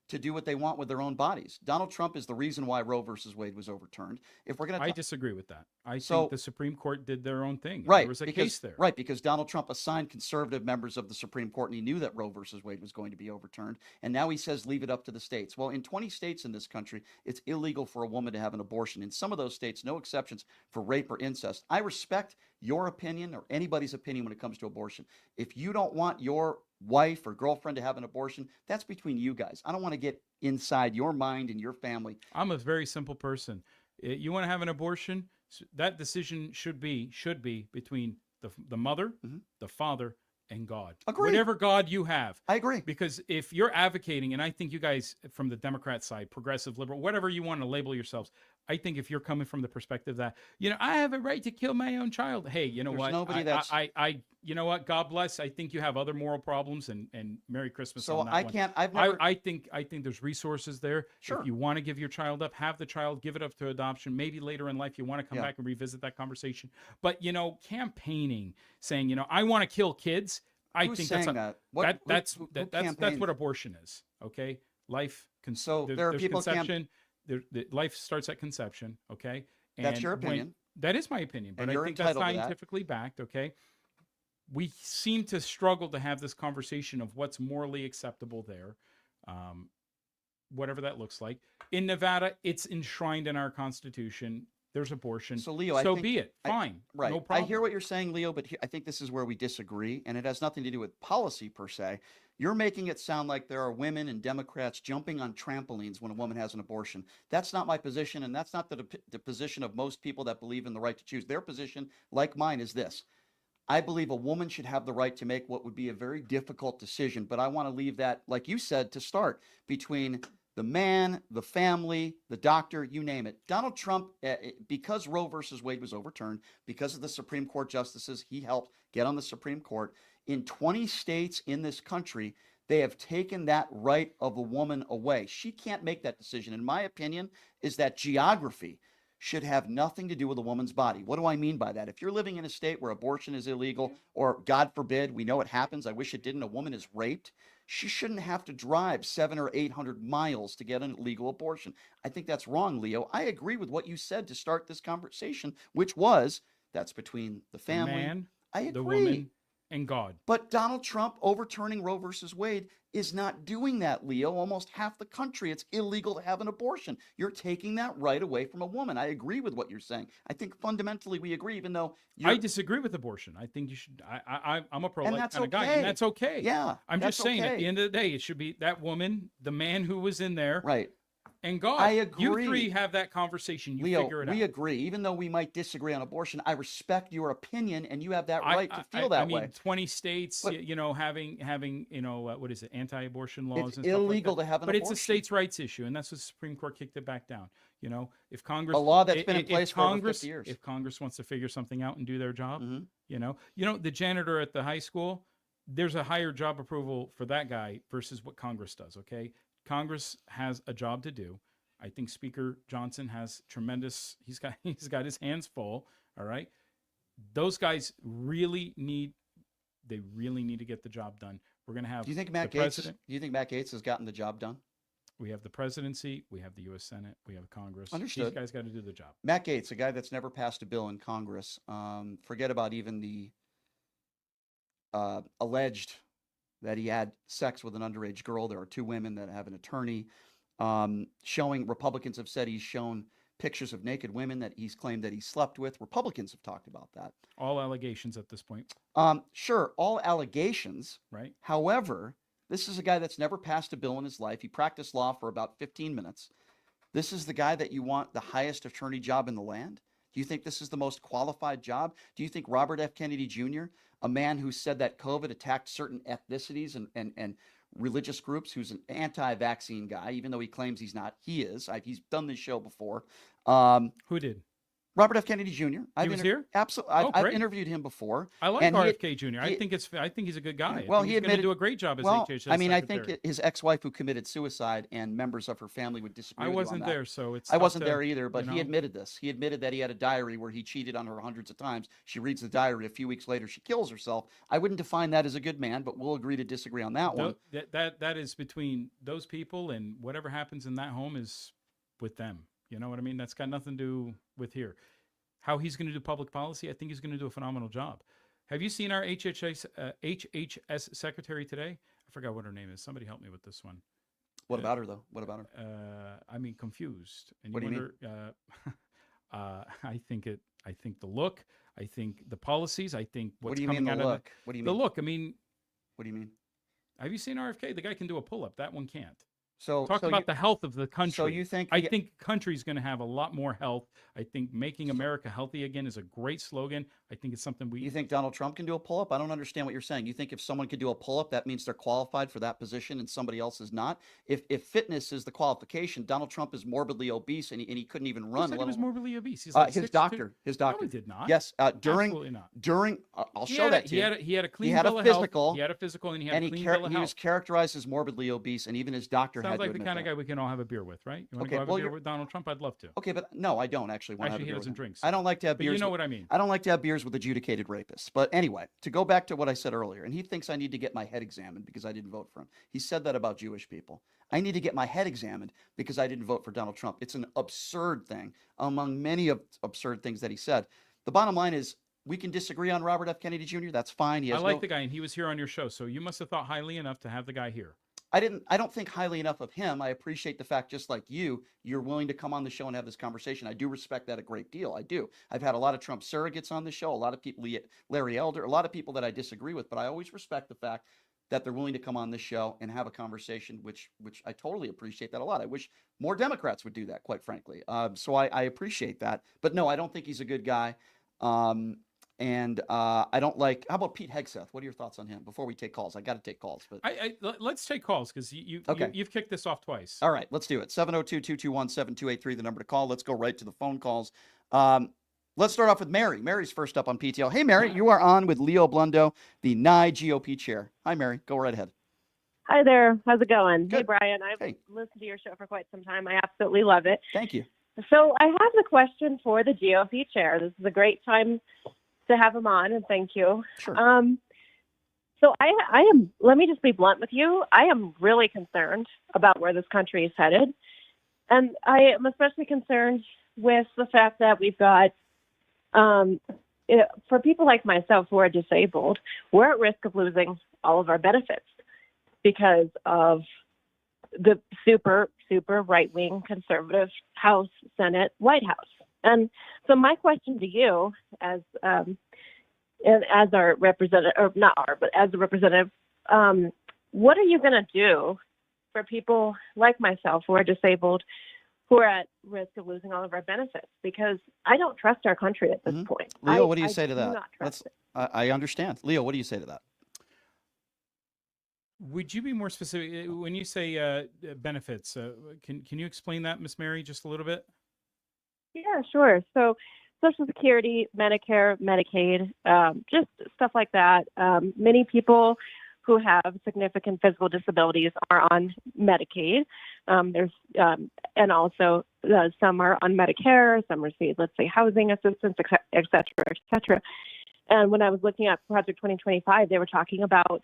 to do what they want with their own bodies? Donald Trump is the reason why Roe versus Wade was overturned. If we're going to, I disagree with that. I think the Supreme Court did their own thing. Right, There was a case there. Right, because Donald Trump assigned conservative members of the Supreme Court, and he knew that Roe versus Wade was going to be overturned. And now he says leave it up to the states. Well, in 20 states in this country, it's illegal for a woman to have an abortion. In some of those states, no exceptions for rape or incest. I respect your opinion or anybody's opinion when it comes to abortion. If you don't want your wife or girlfriend to have an abortion, that's between you guys. I don't want to get inside your mind and your family. I'm a very simple person. You want to have an abortion? That decision should be between the mother, the father, and God. Agreed. Whatever God you have. I agree. Because if you're advocating, and I think you guys from the Democrat side, progressive, liberal, whatever you want to label yourselves, I think if you're coming from the perspective that, I have a right to kill my own child. Hey, you know There's what? nobody that's- You know what? God bless. I think you have other moral problems, and Merry Christmas So on that I one. can't. I've never. I think there's resources there. Sure. If you want to give your child up, have the child, give it up to adoption. Maybe later in life you want to come back and revisit that conversation. But campaigning, saying I want to kill kids. I Who's think saying that's that? that's campaigned? what abortion is. Okay, life. So there are people conception. Life starts at conception. Okay, That's your opinion. That is my opinion, but And I you're think that's entitled to that. scientifically backed. Okay. We seem to struggle to have this conversation of what's morally acceptable there, whatever that looks like. In Nevada, it's enshrined in our Constitution. There's abortion. So, Leo, I think, be it. Fine. Right. No problem. I hear what you're saying, Leo, but I think this is where we disagree, and it has nothing to do with policy per se. You're making it sound like there are women and Democrats jumping on trampolines when a woman has an abortion. That's not my position, and that's not the position of most people that believe in the right to choose. Their position, like mine, is this. I believe a woman should have the right to make what would be a very difficult decision, but I want to leave that, like you said, to start between the man, the family, the doctor, you name it. Donald Trump, because Roe versus Wade was overturned, because of the Supreme Court justices he helped get on the Supreme Court, in 20 states in this country, they have taken that right of a woman away. She can't make that decision. In my opinion, is that geography should have nothing to do with a woman's body. What do I mean by that? If you're living in a state where abortion is illegal, or God forbid, we know it happens, I wish it didn't, a woman is raped, she shouldn't have to drive 700 or 800 miles to get an illegal abortion. I think that's wrong, Leo. I agree with what you said to start this conversation, which was that's between the family. The man, I agree. the woman, and God. But Donald Trump overturning Roe versus Wade is not doing that, Leo. Almost half the country, it's illegal to have an abortion. You're taking that right away from a woman. I agree with what you're saying. I think fundamentally we agree, even though I disagree with abortion. I think you should. I'm a pro-life kind of guy, okay. and that's okay. Yeah, I'm just saying, okay. at the end of the day, it should be that woman, the man who was in there, right, and God. I agree. You three have that conversation. You Leo, figure it out. we agree. Even though we might disagree on abortion, I respect your opinion, and you have that right to feel that way. 20 states, But, having what is it, anti-abortion laws? It's and stuff illegal like to have an but abortion. it's a states' rights issue, and that's what the Supreme Court kicked it back down. If Congress, a law that's been in place for over 50 years. If Congress wants to figure something out and do their job, Mm-hmm. the janitor at the high school, there's a higher job approval for that guy versus what Congress does. Okay, Congress has a job to do. I think Speaker Johnson has tremendous. He's got his hands full. All right, those guys really need to get the job done. We're going to have. Do you think Matt Gaetz? Do you think Matt Gaetz has gotten the job done? We have the presidency, we have the U.S. Senate, we have Congress. Understood. These guys got to do the job. Matt Gaetz, a guy that's never passed a bill in Congress. Forget about even the alleged that he had sex with an underage girl. There are two women that have an attorney. Showing Republicans have said he's shown pictures of naked women that he's claimed that he slept with. Republicans have talked about that. All allegations at this point. Sure, all allegations. Right. However, this is a guy that's never passed a bill in his life. He practiced law for about 15 minutes. This is the guy that you want the highest attorney job in the land? Do you think this is the most qualified job? Do you think Robert F. Kennedy Jr., a man who said that COVID attacked certain ethnicities and religious groups, who's an anti-vaccine guy, even though he claims he's not, he is. He's done this show before. Who did? Robert F. Kennedy Jr. He was here? Absolutely. I've interviewed him before. I like RFK Jr. I think he's a good guy. Well, he's going to do a great job as HHS I mean, secretary. I think his ex-wife who committed suicide and members of her family would disagree with you on wasn't that. there, so it's I tough wasn't to, there either, but you know. he admitted this. He admitted that he had a diary where he cheated on her hundreds of times. She reads the diary. A few weeks later, she kills herself. I wouldn't define that as a good man, but we'll agree to disagree on that one. That is between those people, and whatever happens in that home is with them. You know what I mean? That's got nothing to do with here. How he's going to do public policy, I think he's going to do a phenomenal job. Have you seen our HHS secretary today? I forgot what her name is. Somebody help me with this one. What about her, though? What about her? I mean, confused. And what do you mean? I think the look. I think the policies. I think what's coming out of look? What do you mean? The look. I mean, what do you mean? Have you seen RFK? The guy can do a pull-up. That one can't. So talk about the health of the country. So you think? I think country's going to have a lot more health. I think making America healthy again is a great slogan. I think it's something we. You think Donald Trump can do a pull-up? I don't understand what you're saying. You think if someone could do a pull-up, that means they're qualified for that position and somebody else is not? If fitness is the qualification, Donald Trump is morbidly obese and he couldn't even run. He was morbidly obese. He's his doctor. No, he did not. Yes, Absolutely not. I'll show that to you. He had a clean He had bill a of physical. health. He had a physical and he had a clean bill of health. He was characterized as morbidly obese, and even his doctor had to admit that. Sounds like the kind of that. guy we can all have a beer with, right? You want to go have a beer with Donald Trump? I'd love to. Okay, but no, I don't actually want to have a beer. He doesn't with him. drink. I don't like to have beers. You know what I mean. I don't like to have beers with adjudicated rapists. But anyway, to go back to what I said earlier, and he thinks I need to get my head examined because I didn't vote for him. He said that about Jewish people. I need to get my head examined because I didn't vote for Donald Trump. It's an absurd thing among many absurd things that he said. The bottom line is we can disagree on Robert F. Kennedy Jr. That's fine. I like the guy, and he was here on your show, so you must have thought highly enough to have the guy here. I don't think highly enough of him. I appreciate the fact, just like you're willing to come on the show and have this conversation. I do respect that a great deal. I do. I've had a lot of Trump surrogates on the show, a lot of people, Larry Elder, a lot of people that I disagree with, but I always respect the fact that they're willing to come on this show and have a conversation, which I totally appreciate that a lot. I wish more Democrats would do that, quite frankly. So I appreciate that. But no, I don't think he's a good guy. And I don't like. How about Pete Hegseth? What are your thoughts on him? Before we take calls, I got to take calls. But let's take calls because you've kicked this off twice. All right, let's do it. 702-221-7283, the number to call. Let's go right to the phone calls. Let's start off with Mary. Mary's first up on PTL. Hey, Mary, you are on with Leo Blundo, the Nye GOP chair. Hi, Mary. Go right ahead. Hi there. How's it going? Good. Hey, Brian. I've listened to your show for quite some time. I absolutely love it. Thank you. So I have a question for the GOP chair. This is a great time to have him on, and thank you. Sure. So I am, let me just be blunt with you. I am really concerned about where this country is headed. And I am especially concerned with the fact that we've got, for people like myself who are disabled, we're at risk of losing all of our benefits because of the super, super right-wing conservative House, Senate, White House. And so my question to you as our representative, or not our, but as a representative, what are you going to do for people like myself who are disabled, who are at risk of losing all of our benefits? Because I don't trust our country at this point. Leo, what do you say to I do that? not trust it. I understand. Leo, what do you say to that? Would you be more specific when you say benefits? Can you explain that, Miss Mary, just a little bit? Yeah, sure. So Social Security, Medicare, Medicaid, just stuff like that. Many people who have significant physical disabilities are on Medicaid. And also some are on Medicare, some receive, let's say, housing assistance, et cetera, et cetera. And when I was looking at Project 2025, they were talking about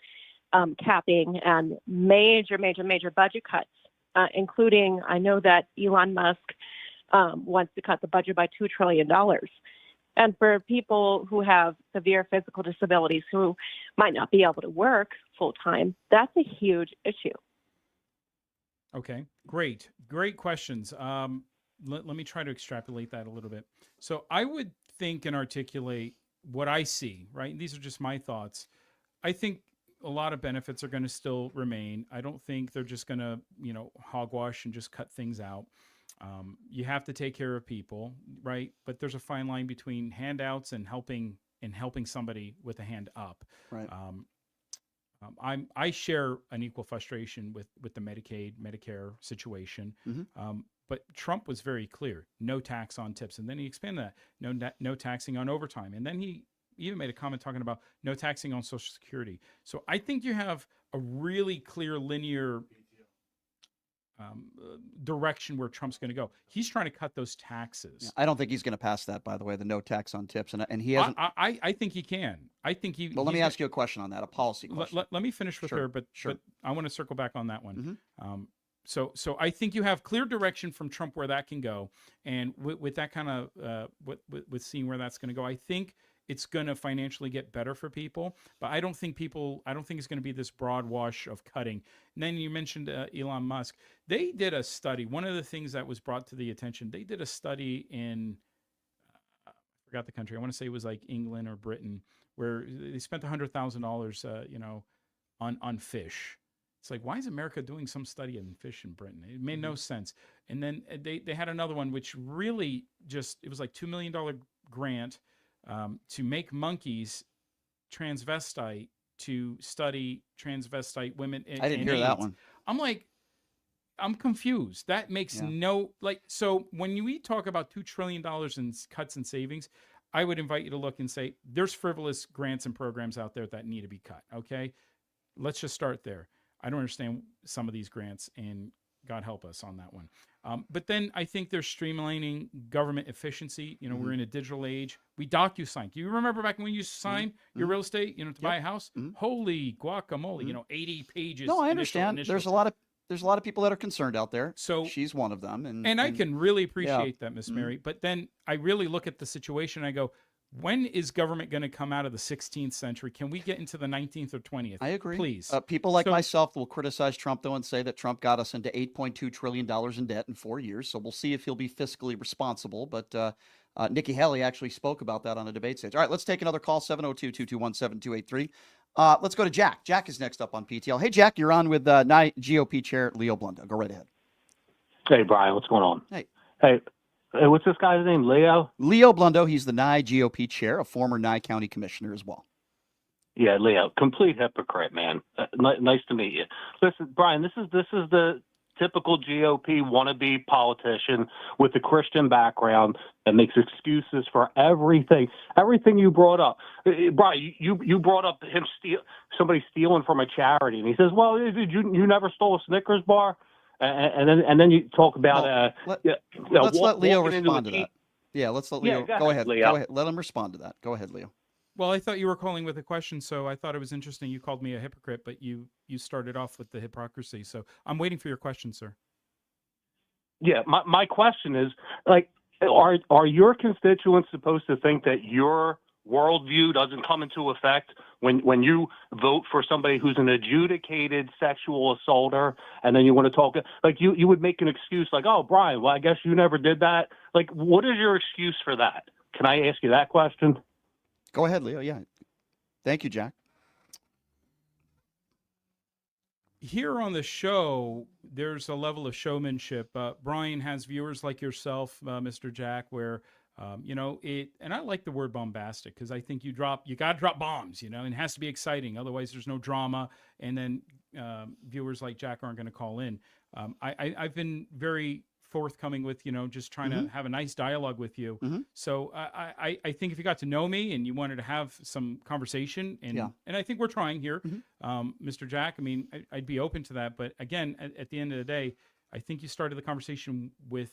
capping and major budget cuts, including, I know that Elon Musk wants to cut the budget by $2 trillion. And for people who have severe physical disabilities who might not be able to work full time, that's a huge issue. Okay, great questions. Let me try to extrapolate that a little bit. So I would think and articulate what I see, right? These are just my thoughts. I think a lot of benefits are going to still remain. I don't think they're just going to, hogwash and just cut things out. You have to take care of people, right? But there's a fine line between handouts and helping somebody with a hand up. Right. I share an equal frustration with the Medicaid, Medicare situation. But Trump was very clear: no tax on tips, and then he expanded that: no taxing on overtime, and then he even made a comment talking about no taxing on Social Security. So I think you have a really clear linear direction where Trump's going to go. He's trying to cut those taxes. Yeah, I don't think he's going to pass that, by the way, the no tax on tips. And he hasn't. I think he can. I think he. Well, let me ask you a question on that, a policy question. Let me finish with her, but I want to circle back on that one. So I think you have clear direction from Trump where that can go, and with that kind of with seeing where that's going to go, I think it's going to financially get better for people. But I don't think it's going to be this broad wash of cutting. And then you mentioned Elon Musk. They did a study. One of the things that was brought to the attention, they did a study in I forgot the country. I want to say it was like England or Britain, where they spent $100,000, on fish. It's like, why is America doing some study on fish in Britain? It made no sense. And then they had another one, which really it was like $2 million grant to make monkeys transvestite, to study transvestite women. I didn't hear that one. I'm confused. That makes so when we talk about $2 trillion in cuts and savings, I would invite you to look and say, there's frivolous grants and programs out there that need to be cut. Okay. Let's just start there. I don't understand some of these grants, and God help us on that one. But then I think they're streamlining government efficiency. We're in a digital age. We DocuSign. Do you remember back when you used to sign your real estate, to buy a house? Holy guacamole, 80 pages. No, I understand. There's a lot of people that are concerned out there. So she's one of them. And I can really appreciate that, Miss Mary. But then I really look at the situation and I go, when is government going to come out of the 16th century? Can we get into the 19th or 20th? I agree. Please. People like myself will criticize Trump, though, and say that Trump got us into $8.2 trillion in debt in 4 years. So we'll see if he'll be fiscally responsible. But Nikki Haley actually spoke about that on a debate stage. All right, let's take another call, 702-221-7283. Let's go to Jack. Jack is next up on PTL. Hey, Jack, you're on with GOP Chair Leo Blundo. Go right ahead. Hey, Brian, what's going on? Hey, what's this guy's name? Leo? Leo Blundo. He's the Nye GOP chair, a former Nye County commissioner as well. Yeah, Leo, complete hypocrite, man. Nice to meet you. Listen, Brian, this is the typical GOP wannabe politician with a Christian background that makes excuses for everything you brought up. Brian, you brought up somebody stealing from a charity, and he says, well, you never stole a Snickers bar? and then you talk about let's let Leo walking into respond to a that. Yeah, let's let Leo go ahead. Leo. Go ahead. Let him respond to that. Go ahead, Leo. Well, I thought you were calling with a question, so I thought it was interesting. You called me a hypocrite, but you started off with the hypocrisy. So I'm waiting for your question, sir. Yeah, my question is, like, are your constituents supposed to think that your worldview doesn't come into effect when you vote for somebody who's an adjudicated sexual assaulter, and then you want to talk like you would make an excuse like, oh, Brian, well, I guess you never did that. Like, what is your excuse for that? Can I ask you that question? Go ahead, Leo. Yeah. Thank you, Jack. Here on the show, there's a level of showmanship. Brian has viewers like yourself, Mr. Jack, where and I like the word bombastic because I think you got to drop bombs, and it has to be exciting. Otherwise, there's no drama, and then viewers like Jack aren't going to call in. I've been very forthcoming with just trying to have a nice dialogue with you. So I think if you got to know me and you wanted to have some conversation, and I think we're trying here, Mr. Jack, I mean, I'd be open to that. But again, at the end of the day, I think you started the conversation with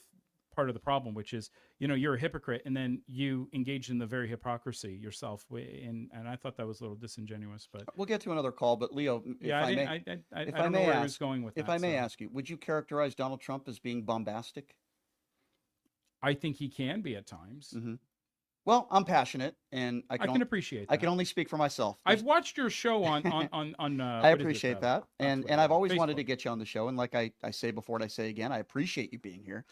part of the problem, which is, you're a hypocrite, and then you engaged in the very hypocrisy yourself. And I thought that was a little disingenuous, but we'll get to another call. But Leo, I don't know where I was going with that. If I may ask you, would you characterize Donald Trump as being bombastic? I think he can be at times. Well, I'm passionate, and I can appreciate that. I can only speak for myself. I've watched your show on I appreciate that, and I've always wanted to get you on the show. And like I say before, and I say again, I appreciate you being here.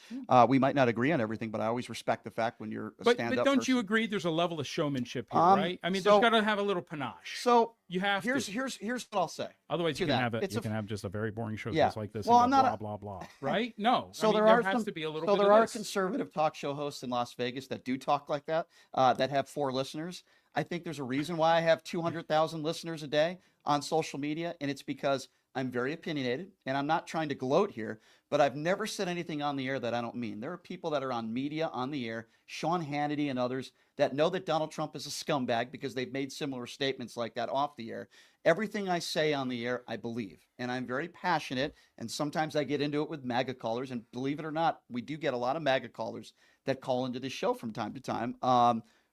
We might not agree on everything, but I always respect the fact when you're a stand-up. But don't person. you agree? There's a level of showmanship here, right? I mean, there's got to have a little panache. So you have here's what I'll say. Otherwise, you can have just a very boring show just like this. Well, and I'm not blah blah blah. Right? No. So there has to be a little. So there are conservative talk show hosts in Las Vegas that do talk like that. That have 4 listeners. I think there's a reason why I have 200,000 listeners a day on social media, and it's because I'm very opinionated, and I'm not trying to gloat here, but I've never said anything on the air that I don't mean. There are people that are on media, on the air, Sean Hannity and others, that know that Donald Trump is a scumbag because they've made similar statements like that off the air. Everything I say on the air, I believe, and I'm very passionate, and sometimes I get into it with MAGA callers, and believe it or not, we do get a lot of MAGA callers that call into this show from time to time.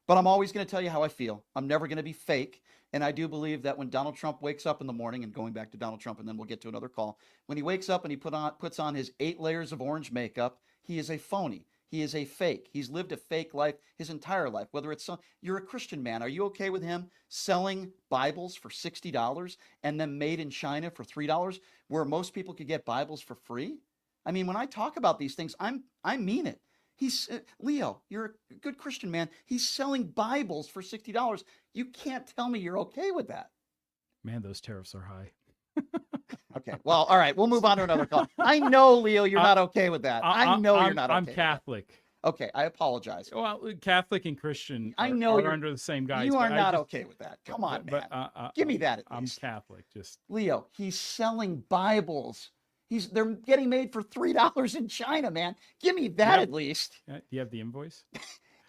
But I'm always going to tell you how I feel. I'm never going to be fake. And I do believe that when Donald Trump wakes up in the morning, and going back to Donald Trump, and then we'll get to another call, when he wakes up and he puts on his 8 layers of orange makeup, he is a phony. He is a fake. He's lived a fake life his entire life. Whether it's you're a Christian man, are you okay with him selling Bibles for $60 and then made in China for $3, where most people could get Bibles for free? I mean, when I talk about these things, I mean it. He's Leo, you're a good Christian man. He's selling Bibles for $60. You can't tell me you're okay with that. Man, those tariffs are high. Okay. Well, all right. We'll move on to another call. I know, Leo, you're not okay with that. I know you're not okay. I'm Catholic. Okay, I apologize. Well, Catholic and Christian I know are under the same guise. You are not okay with that. Come on, man. Give me that at least. I'm Catholic. Just Leo, he's selling Bibles. They're getting made for $3 in China, man. Give me that at least. Do you have the invoice?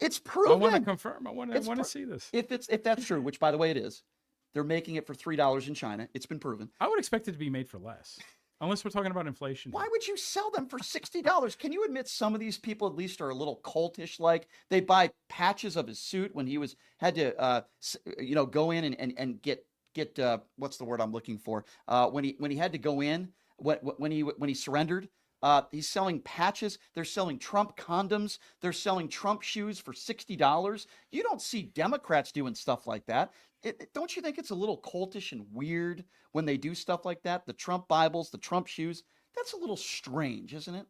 It's proven. I want to confirm. I want to see this. If that's true, which by the way it is, they're making it for $3 in China. It's been proven. I would expect it to be made for less, unless we're talking about inflation. Why would you sell them for $60? Can you admit some of these people at least are a little cultish? Like they buy patches of his suit when he had to go in and get what's the word I'm looking for? When he had to go in. When he surrendered, he's selling patches. They're selling Trump condoms. They're selling Trump shoes for $60. You don't see Democrats doing stuff like that. Don't you think it's a little cultish and weird when they do stuff like that? The Trump Bibles, the Trump shoes. That's a little strange, isn't it?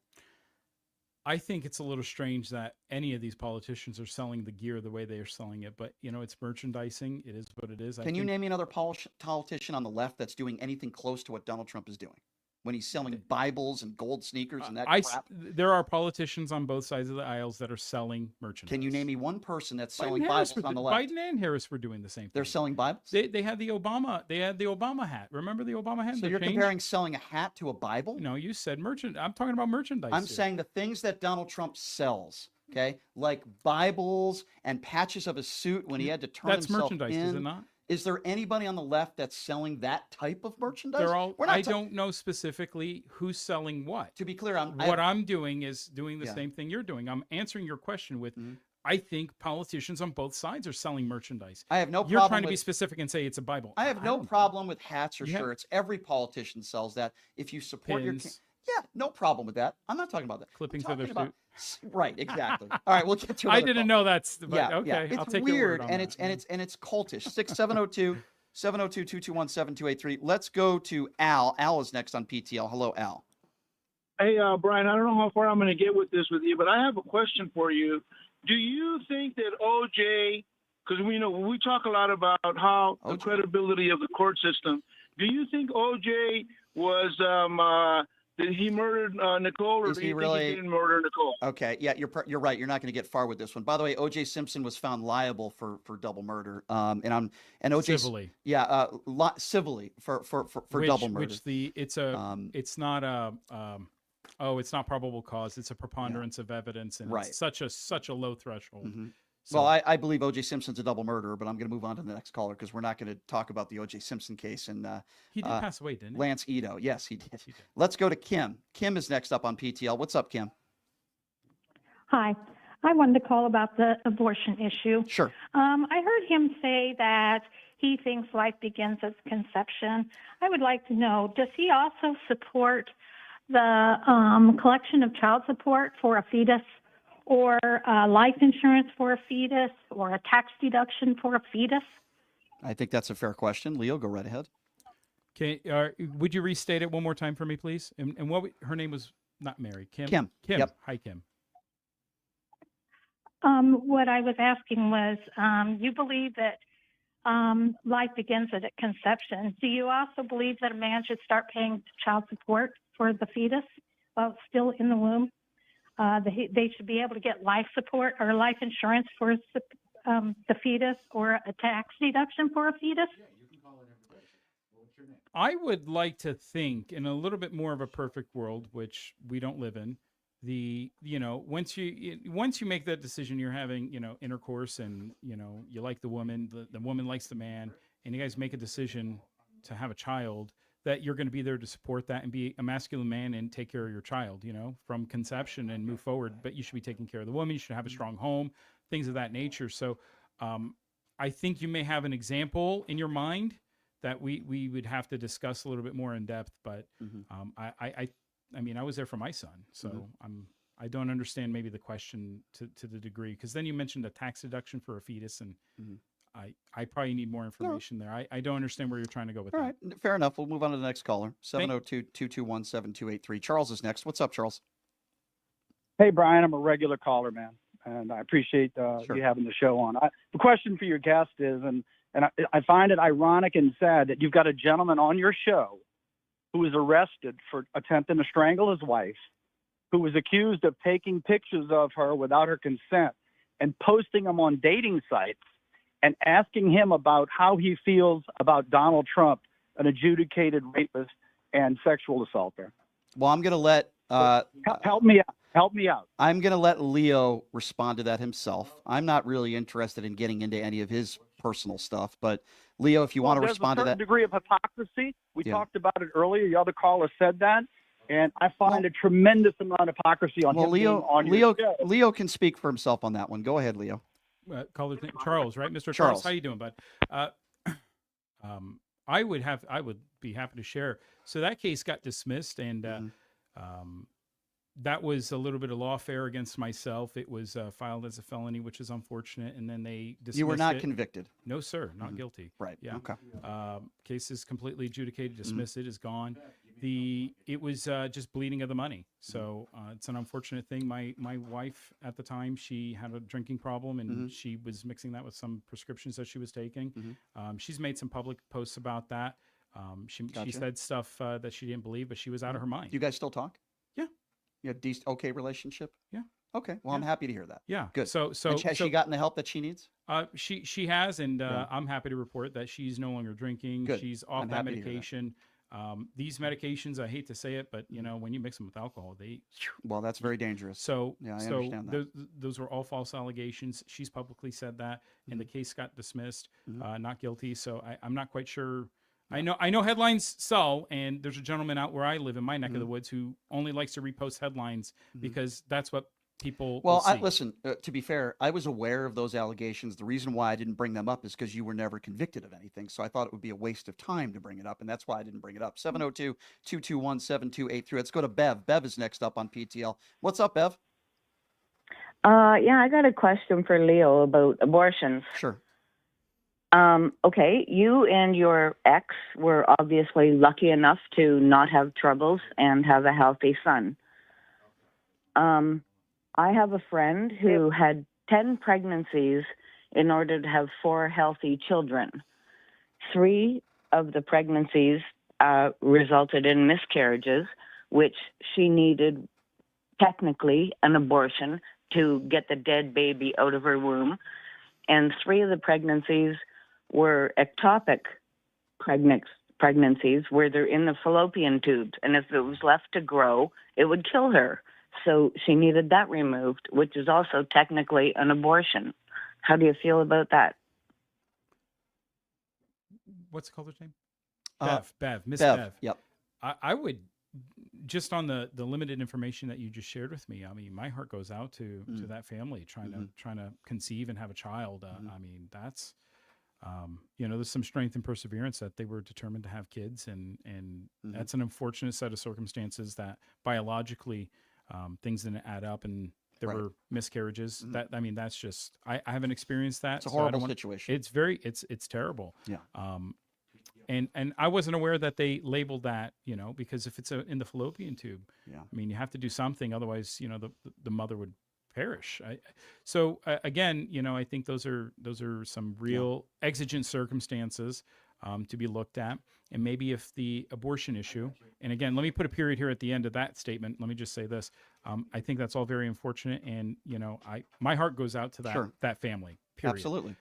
I think it's a little strange that any of these politicians are selling the gear the way they are selling it. But, it's merchandising. It is what it is. Can you name me another politician on the left that's doing anything close to what Donald Trump is doing? When he's selling Bibles and gold sneakers and that crap. There are politicians on both sides of the aisles that are selling merchandise. Can you name me one person that's selling Bibles on the left? Biden and Harris were doing the same thing. They're selling Bibles? They had the Obama hat. Remember the Obama hat? So you're comparing selling a hat to a Bible? No, you said merchandise. I'm talking about merchandise. I'm saying the things that Donald Trump sells, okay? Like Bibles and patches of his suit when he had to turn himself in. That's merchandise, is it not? Is there anybody on the left that's selling that type of merchandise? They're all. We're not I don't know specifically who's selling what. To be clear, I'm doing is doing the Yeah. same thing you're doing. I'm answering your question with. Mhm. I think politicians on both sides are selling merchandise. I have no You're problem trying to be with- specific and say it's a Bible. I have no don't- problem with hats or You have- shirts. Every politician sells that. If you support your, Pins. yeah, no problem with that. I'm not talking about that. I'm Clippings of their talking about- Right, exactly. All right, we'll get to. I another didn't call. know that's. But Yeah, okay, yeah. It's I'll take weird, your word on and that. it's cultish. 702-221-7283. Let's go to Al. Al is next on PTL. Hello, Al. Hey, Brian, I don't know how far I'm going to get with this with you, but I have a question for you. Do you think that OJ, because we talk a lot about how the credibility of the court system, do you think OJ was, did he murdered Nicole, or Is do he you really- think he didn't murder Nicole? Okay, yeah, you're right. You're not going to get far with this one. By the way, O.J. Simpson was found liable for double murder. And O.J. Civilly. Yeah, civilly for double murder. Which it's not a it's not probable cause. It's a preponderance of evidence, and Right. it's such a low threshold. Mhm. So, Well, I believe O.J. Simpson's a double murderer, but I'm going to move on to the next caller because we're not going to talk about the O.J. Simpson case and he did pass away, didn't he? Lance Ito. Yes, he did. He did. Let's go to Kim. Kim is next up on PTL. What's up, Kim? Hi. I wanted to call about the abortion issue. Sure. I heard him say that he thinks life begins at conception. I would like to know, does he also support the collection of child support for a fetus, or life insurance for a fetus, or a tax deduction for a fetus? I think that's a fair question. Leo, go right ahead. Okay, would you restate it one more time for me, please? And her name was not Mary. Kim. Kim. Kim. Yep. Hi, Kim. What I was asking was, you believe that life begins at conception. Do you also believe that a man should start paying child support for the fetus while it's still in the womb? They should be able to get life support or life insurance for the fetus, or a tax deduction for a fetus? I would like to think in a little bit more of a perfect world, which we don't live in. Once you make that decision, you're having intercourse, and you like the woman, the woman likes the man, and you guys make a decision to have a child, that you're going to be there to support that and be a masculine man and take care of your child, from conception and move forward. But you should be taking care of the woman. You should have a strong home, things of that nature. So I think you may have an example in your mind that we would have to discuss a little bit more in depth. But I mean, I was there for my son, so I don't understand maybe the question to the degree, because then you mentioned a tax deduction for a fetus, and I probably need more information there. I don't understand where you're trying to go with All that. right, fair enough. We'll move on to the next caller. 702-221-7283. Charles is next. What's up, Charles? Hey, Brian, I'm a regular caller, man, and I appreciate Sure. you having the show on. The question for your guest is, and I find it ironic and sad that you've got a gentleman on your show who was arrested for attempting to strangle his wife, who was accused of taking pictures of her without her consent and posting them on dating sites, and asking him about how he feels about Donald Trump, an adjudicated rapist and sexual assaulter. Well, I'm going to let help me out. Help me out. I'm going to let Leo respond to that himself. I'm not really interested in getting into any of his personal stuff, but Leo, if you want to respond to there's a that. certain degree of hypocrisy. We Yeah. talked about it earlier. The other caller said that, and I find a tremendous amount of hypocrisy on Well, him being on your show. Leo can speak for himself on that one. Go ahead, Leo. Caller's name Charles, right? Mr. Charles. Charles, how you doing, bud? I would be happy to share. So that case got dismissed, and that was a little bit of lawfare against myself. It was filed as a felony, which is unfortunate, and then they dismissed You were not it. convicted. No, sir, not guilty. Right. Yeah. Okay. Case is completely adjudicated, dismissed. It is gone. It was just bleeding of the money. So it's an unfortunate thing. My wife at the time, she had a drinking problem, and she was mixing that with some prescriptions that she was taking. She's made some public posts about that. She Gotcha. said stuff that she didn't believe, but she was out of her mind. You guys still talk? Yeah. You have okay relationship? Yeah. Okay. Well, I'm happy to hear that. Yeah. Good. So And has she gotten the help that she needs? She has, and Yeah. I'm happy to report that she's no longer drinking. Good. She's off I'm that happy to hear that. medication. These medications, I hate to say it, but when you mix them with alcohol, well, that's very dangerous. So yeah, I understand that. Those were all false allegations. She's publicly said that, and the case got dismissed, not guilty. So I'm not quite sure. I know headlines sell, and there's a gentleman out where I live in my neck of the woods who only likes to repost headlines because that's what people will see. Listen, to be fair, I was aware of those allegations. The reason why I didn't bring them up is because you were never convicted of anything. So I thought it would be a waste of time to bring it up, and that's why I didn't bring it up. 702-221-7283. Let's go to Bev. Bev is next up on PTL. What's up, Bev? Yeah, I got a question for Leo about abortions. Sure. Okay, you and your ex were obviously lucky enough to not have troubles and have a healthy son. I have a friend who had 10 pregnancies in order to have 4 healthy children. 3 of the pregnancies resulted in miscarriages, which she needed technically an abortion to get the dead baby out of her womb. And 3 of the pregnancies were ectopic pregnancies where they're in the fallopian tubes. And if it was left to grow, it would kill her. So she needed that removed, which is also technically an abortion. How do you feel about that? What's the caller's name? Miss Bev. Bev. Yep. I would, just on the limited information that you just shared with me, I mean, my heart goes out to that family trying to conceive and have a child. I mean, that's, there's some strength and perseverance that they were determined to have kids, and that's an unfortunate set of circumstances that biologically things didn't add up and there were miscarriages. That's just, I haven't experienced that. It's a horrible situation. It's it's terrible. Yeah. And I wasn't aware that they labeled that, because if it's in the fallopian tube, I mean, you have to do something, otherwise, the mother would perish. Again, I think those are some real exigent circumstances to be looked at. And maybe if the abortion issue, and again, let me put a period here at the end of that statement. Let me just say this. I think that's all very unfortunate. And, my heart goes out to that family, period. Absolutely.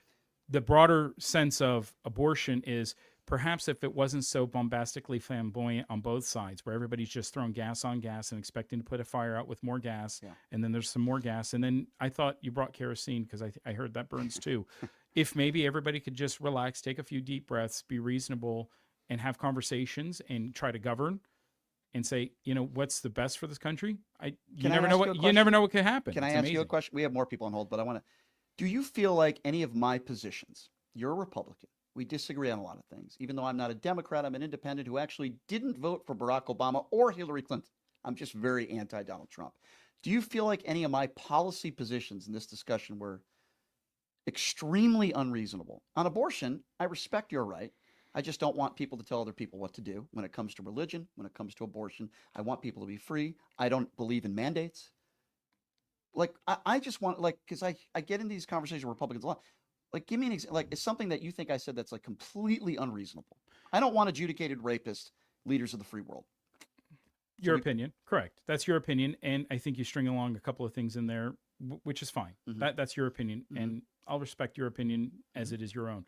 The broader sense of abortion is perhaps if it wasn't so bombastically flamboyant on both sides, where everybody's just throwing gas on gas and expecting to put a fire out with more gas, and then there's some more gas. And then I thought you brought kerosene because I heard that burns too. If maybe everybody could just relax, take a few deep breaths, be reasonable, and have conversations and try to govern and say, what's the best for this country? You never know what could happen. Can I ask you a question? We have more people on hold, but I want to, do you feel like any of my positions, you're a Republican, we disagree on a lot of things, even though I'm not a Democrat, I'm an independent who actually didn't vote for Barack Obama or Hillary Clinton. I'm just very anti-Donald Trump. Do you feel like any of my policy positions in this discussion were extremely unreasonable? On abortion, I respect your right. I just don't want people to tell other people what to do when it comes to religion, when it comes to abortion. I want people to be free. I don't believe in mandates. Like, I just want, because I get into these conversations with Republicans a lot. Like, give me an example. Like, it's something that you think I said that's like completely unreasonable. I don't want adjudicated rapists, leaders of the free world. Your opinion, correct. That's your opinion, and I think you string along a couple of things in there, which is fine. That's your opinion, and I'll respect your opinion as it is your own.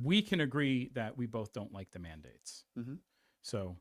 We can agree that we both don't like the mandates. So,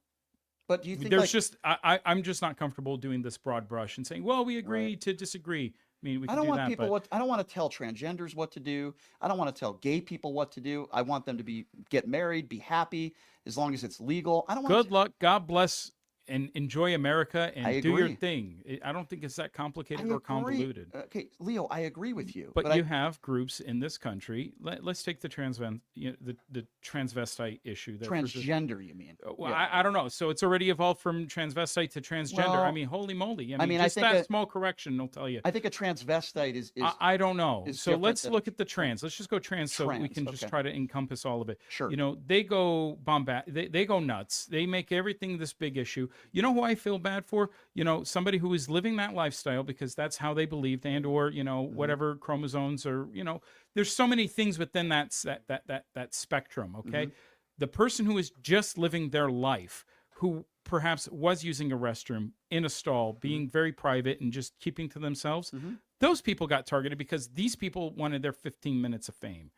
but do you think there's I'm just not comfortable doing this broad brush and saying, well, we agree to disagree. I mean, I don't want people I don't want to tell transgenders what to do. I don't want to tell gay people what to do. I want them to get married, be happy, as long as it's legal. I don't want Good luck. God bless. And enjoy America and do your thing. I don't think it's that complicated or convoluted. Okay, Leo, I agree with you. But you have groups in this country. Let's take the the transvestite issue. Transgender, you mean? Well, I don't know. So it's already evolved from transvestite to transgender. Well, I mean, holy moly! I mean, just that small correction will tell you. I think a transvestite is I don't know. So let's look at the trans. Let's just go trans so we can just try to encompass all of it. Sure. They go they go nuts. They make everything this big issue. You know who I feel bad for? Somebody who is living that lifestyle because that's how they believed, and or whatever chromosomes, or there's so many things within that spectrum. Okay, the person who is just living their life, who perhaps was using a restroom in a stall, being very private and just keeping to themselves, those people got targeted because these people wanted their 15 minutes of fame.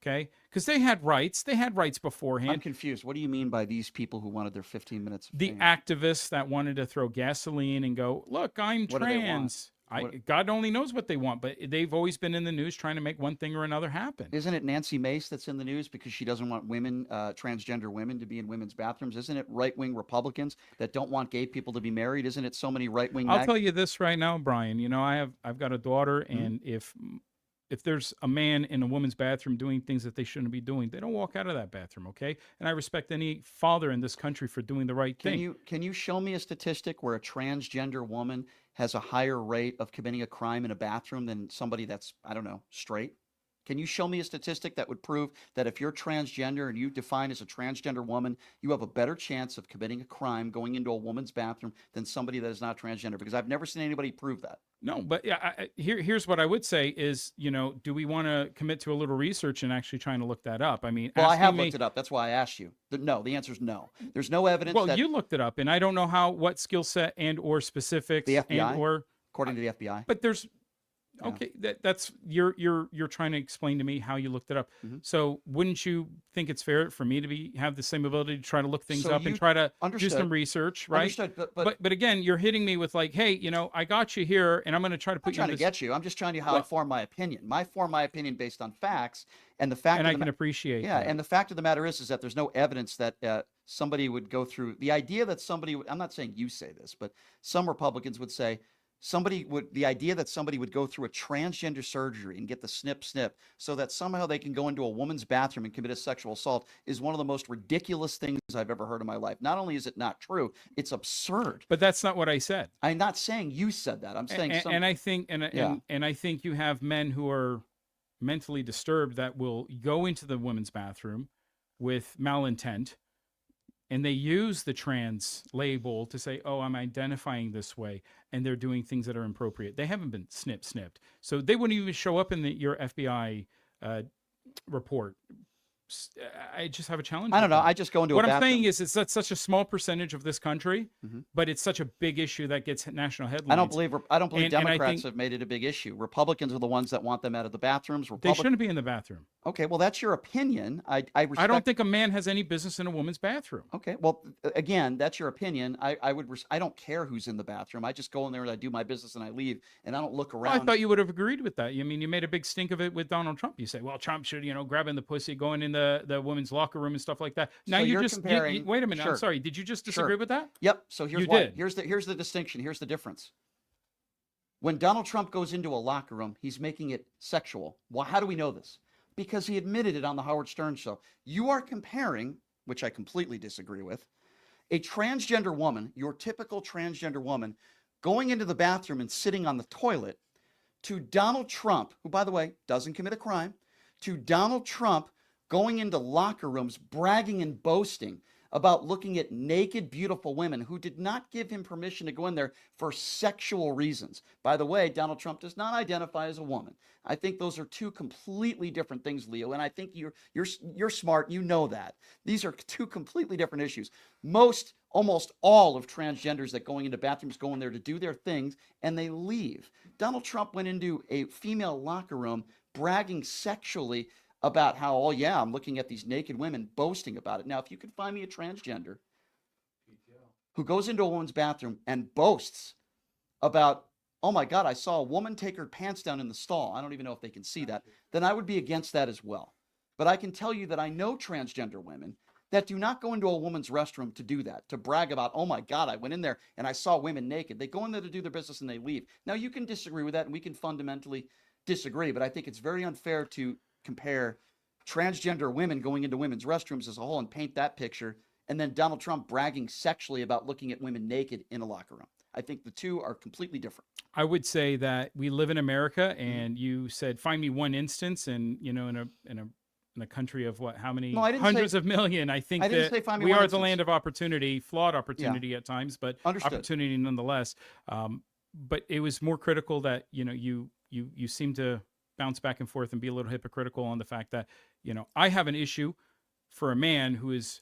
okay? Because they had rights. They had rights I'm beforehand. confused. What do you mean by these people who wanted their 15 minutes of The fame? activists that wanted to throw gasoline and go, look, I'm What do they want? trans. God only knows what they want, but they've always been in the news trying to make one thing or another happen. Isn't it Nancy Mace that's in the news because she doesn't want women, transgender women, to be in women's bathrooms? Isn't it right-wing Republicans that don't want gay people to be married? Isn't it so many right-wing? I'll tell you this right now, Brian. You know, I've got a daughter, and if there's a man in a woman's bathroom doing things that they shouldn't be doing, they don't walk out of that bathroom, okay? And I respect any father in this country for doing the right thing. Can you show me a statistic where a transgender woman has a higher rate of committing a crime in a bathroom than somebody that's, I don't know, straight? Can you show me a statistic that would prove that if you're transgender and you define as a transgender woman, you have a better chance of committing a crime going into a woman's bathroom than somebody that is not transgender? Because I've never seen anybody prove that. No, but yeah, here's what I would say is, you know, do we want to commit to a little research and actually trying to look that up? I mean, well, I have looked it up. That's why I asked you. No, the answer is no. There's no evidence. Well, you looked it up, and I don't know what skill set and or specifics. The FBI, and or according to the FBI. But there's okay. That's you're trying to explain to me how you looked it up. So wouldn't you think it's fair for me to have the same ability to try to look things up and try to do some research, right? Understood, but again, you're hitting me with like, hey, you know, I got you here, and I'm going to try to put I'm trying to get you. I'm just telling you how I form my opinion. I form my opinion based on facts, and the fact. And I can appreciate. Yeah, that. and the fact of the matter is that there's no evidence that somebody would go through the idea that somebody. I'm not saying you say this, but some Republicans would say. The idea that somebody would go through a transgender surgery and get the snip so that somehow they can go into a woman's bathroom and commit a sexual assault is one of the most ridiculous things I've ever heard in my life. Not only is it not true, it's absurd. But that's not what I said. I'm not saying you said that. I'm saying and I think and I think you have men who are mentally disturbed that will go into the women's bathroom with malintent. And they use the trans label to say, oh, I'm identifying this way. And they're doing things that are inappropriate. They haven't been snipped. So they wouldn't even show up in your FBI report. I just have a challenge. I don't know. I just go into what a I'm bathroom. saying is it's such a small percentage of this country, but it's such a big issue that gets national headlines. I don't believe Democrats have made it a big issue. Republicans are the ones that want them out of the bathrooms. They shouldn't be in the bathroom. Okay, well, that's your opinion. I respect. I don't think a man has any business in a woman's bathroom. Okay, well, again, that's your opinion. I don't care who's in the bathroom. I just go in there and I do my business and I leave, and I don't look around. Well, I thought you would have agreed with that. I mean, you made a big stink of it with Donald Trump. You say, well, Trump should, grabbing the pussy, going in the women's locker room and stuff like that. Now So you you're just comparing- wait a minute. Sure. I'm sorry. Did you just disagree Sure. with that? Yep. So here's You why. did. Here's the distinction. Here's the difference. When Donald Trump goes into a locker room, he's making it sexual. Well, how do we know this? Because he admitted it on the Howard Stern show. You are comparing, which I completely disagree with, a transgender woman, your typical transgender woman, going into the bathroom and sitting on the toilet, to Donald Trump, who, by the way, doesn't commit a crime, to Donald Trump going into locker rooms, bragging and boasting about looking at naked, beautiful women who did not give him permission to go in there for sexual reasons. By the way, Donald Trump does not identify as a woman. I think those are two completely different things, Leo, and I think you're smart. You know that. These are two completely different issues. Almost all of transgenders that going into bathrooms go in there to do their things, and they leave. Donald Trump went into a female locker room bragging sexually about how, oh yeah, I'm looking at these naked women, boasting about it. Now, if you could find me a transgender who goes into a woman's bathroom and boasts about, oh my God, I saw a woman take her pants down in the stall. I don't even know if they can see that. Then I would be against that as well. But I can tell you that I know transgender women that do not go into a woman's restroom to do that, to brag about, oh my God, I went in there and I saw women naked. They go in there to do their business and they leave. Now, you can disagree with that and we can fundamentally disagree, but I think it's very unfair to compare transgender women going into women's restrooms as a whole and paint that picture, and then Donald Trump bragging sexually about looking at women naked in a locker room. I think the two are completely different. I would say that we live in America, and you said find me one instance, and in a country of how many hundreds of million. I think that we are the land of opportunity, flawed opportunity at times, but opportunity nonetheless. But it was more critical that you seem to bounce back and forth and be a little hypocritical on the fact that, I have an issue for a man who is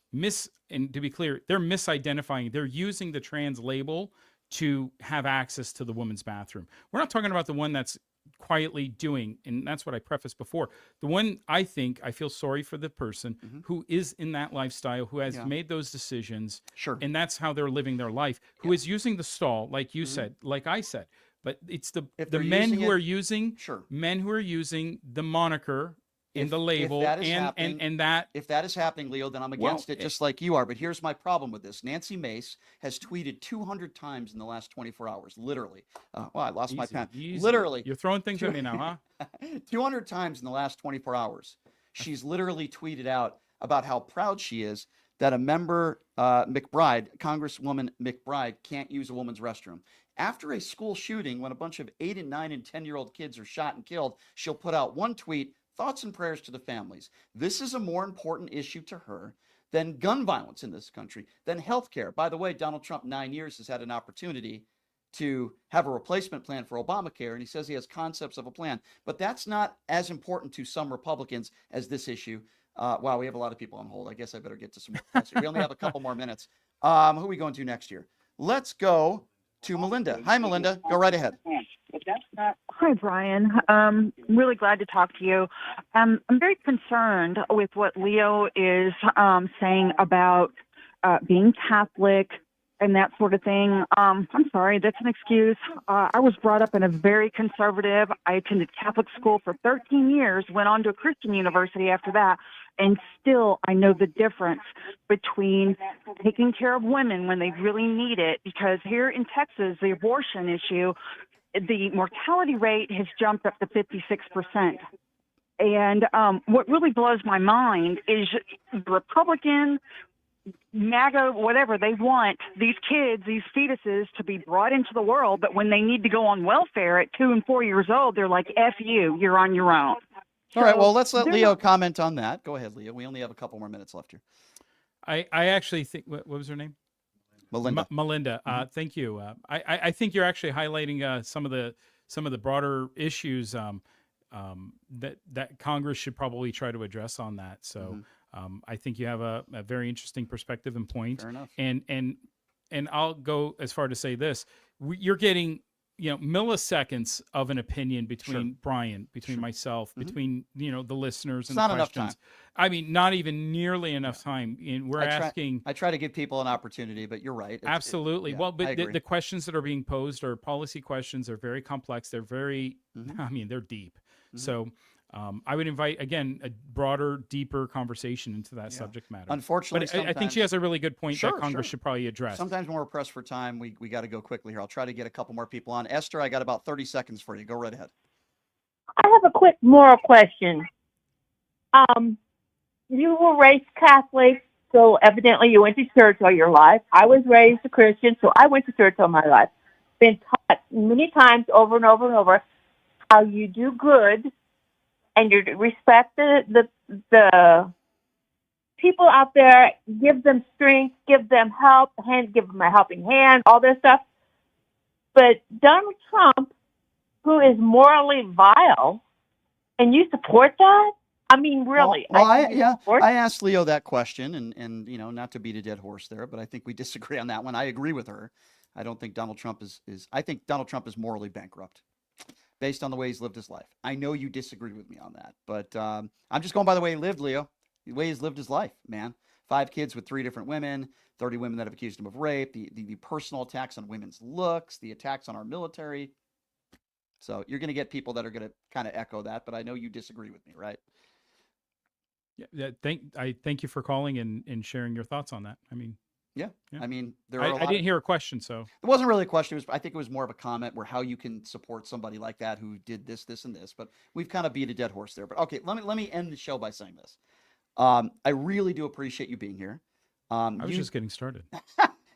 and to be clear, they're misidentifying. They're using the trans label to have access to the woman's bathroom. We're not talking about the one that's quietly doing, and that's what I prefaced before. The one I feel sorry for the person who is in that lifestyle, who has made those decisions, and that's how they're living their life, who is using the stall, like you said, like I said. But it's the men who are using men who are using the moniker in the label, and that if that is happening, Leo, then I'm against it, just like you are. But here's my problem with this: Nancy Mace has tweeted 200 times in the last 24 hours, literally. I lost my pen. Literally, you're throwing things at me now, huh? 200 times in the last 24 hours, she's literally tweeted out about how proud she is that a member, McBride, Congresswoman McBride, can't use a woman's restroom. After a school shooting, when a bunch of 8 and 9 and 10-year-old kids are shot and killed, she'll put out one tweet: thoughts and prayers to the families. This is a more important issue to her than gun violence in this country, than healthcare. By the way, Donald Trump, 9 years, has had an opportunity to have a replacement plan for Obamacare, and he says he has concepts of a plan. But that's not as important to some Republicans as this issue. Wow, we have a lot of people on hold. I guess I better get to some more questions. We only have a couple more minutes. Who are we going to next year? Let's go to Melinda. Hi, Melinda. Go right ahead. Hi, Brian. Really glad to talk to you. I'm very concerned with what Leo is saying about being Catholic and that sort of thing. I'm sorry, that's an excuse. I was brought up in a very conservative. I attended Catholic school for 13 years, went on to a Christian university after that, and still I know the difference between taking care of women when they really need it, because here in Texas, the abortion issue, the mortality rate has jumped up to 56%. And what really blows my mind is the Republican, MAGA, whatever, they want these kids, these fetuses, to be brought into the world, but when they need to go on welfare at 2 and 4 years old, they're like, F you, you're on your own. All right, well, let's let Leo comment on that. Go ahead, Leo. We only have a couple more minutes left here. I actually think, what was her name? Melinda. Melinda. Thank you. I think you're actually highlighting some of the broader issues that Congress should probably try to address on that. So I think you have a very interesting perspective and point. Fair enough. And I'll go as far to say this: you're getting milliseconds of an opinion between Brian, between myself, between the listeners and not the enough questions. time. I mean, not even nearly enough time. And we're asking. I try to give people an opportunity, but you're right. Absolutely. Well, but the questions that are being posed are policy questions. They're very complex. They're very. I mean, they're deep. So. I would invite, again, a broader, deeper conversation into that subject matter. Unfortunately, but I think she has a really good point that Congress should probably address. Sometimes when we're pressed for time, we got to go quickly here. I'll try to get a couple more people on. Esther, I got about 30 seconds for you. Go right ahead. I have a quick moral question. You were raised Catholic, so evidently you went to church all your life. I was raised a Christian, so I went to church all my life. Been taught many times over and over and over how you do good and you respect the people out there, give them strength, give them help, give them a helping hand, all this stuff. But Donald Trump, who is morally vile, and you support that? I mean, really? I asked Leo that question, and not to beat a dead horse there, but I think we disagree on that one. I agree with her. I don't think Donald Trump I think Donald Trump is morally bankrupt, based on the way he's lived his life. I know you disagree with me on that, but I'm just going by the way he lived, Leo. The way he's lived his life, man. 5 kids with 3 different women, 30 women that have accused him of rape, the personal attacks on women's looks, the attacks on our military. So you're going to get people that are going to kind of echo that, but I know you disagree with me, right? Yeah. Thank you for calling and sharing your thoughts on that. I mean, yeah. I mean, I didn't hear a question, so it wasn't really a question. I think it was more of a comment where how you can support somebody like that who did this, this, and this. But we've kind of beat a dead horse there. But okay, let me end the show by saying this. I really do appreciate you being here. I was just getting started.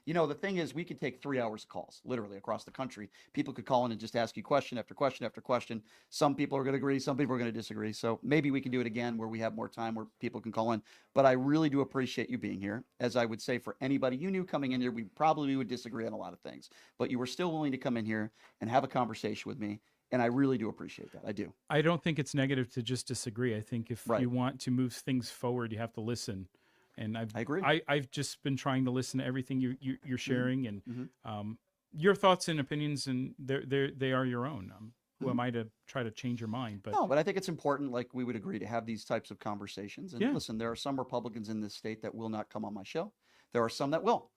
The thing is, we could take 3 hours of calls, literally across the country. People could call in and just ask you question after question after question. Some people are going to agree, some people are going to disagree. So maybe we can do it again where we have more time where people can call in. But I really do appreciate you being here. As I would say for anybody you knew coming in here, we probably would disagree on a lot of things. But you were still willing to come in here and have a conversation with me. And I really do appreciate that. I do. I don't think it's negative to just disagree. I think if you want to move things forward, you have to listen. And I agree. I've just been trying to listen to everything you're sharing, and your thoughts and opinions, and they are your own. who am I to try to change your mind? But No, but I think it's important, like we would agree, to have these types of conversations. And Yeah. listen, there are some Republicans in this state that will not come on my show. There are some that will.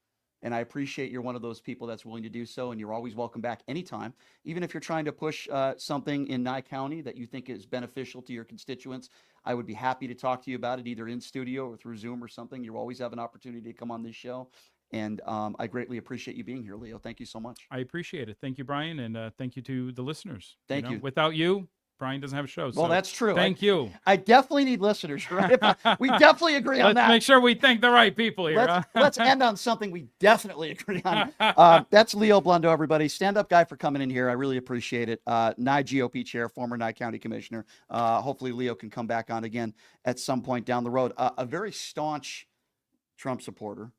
And I appreciate you're one of those people that's willing to do so. And you're always welcome back anytime. Even if you're trying to push something in Nye County that you think is beneficial to your constituents, I would be happy to talk to you about it, either in studio or through Zoom or something. You always have an opportunity to come on this show. And I greatly appreciate you being here, Leo. Thank you so much. I appreciate it. Thank you, Brian. And thank you to the listeners. Thank you. Without you, Brian doesn't have a show. Well, so that's true. Thank you. I definitely need listeners, right? We definitely agree on Let's that. make sure we thank the right people here. Let's end on something we definitely agree on. That's Leo Blundo, everybody. Stand-up guy for coming in here. I really appreciate it. Nye GOP chair, former Nye County commissioner. Hopefully Leo can come back on again at some point down the road. A very staunch Trump supporter.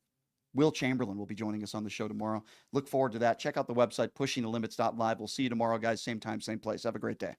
Will Chamberlain will be joining us on the show tomorrow. Look forward to that. Check out the website, pushingthelimits.live. We'll see you tomorrow, guys. Same time, same place. Have a great day.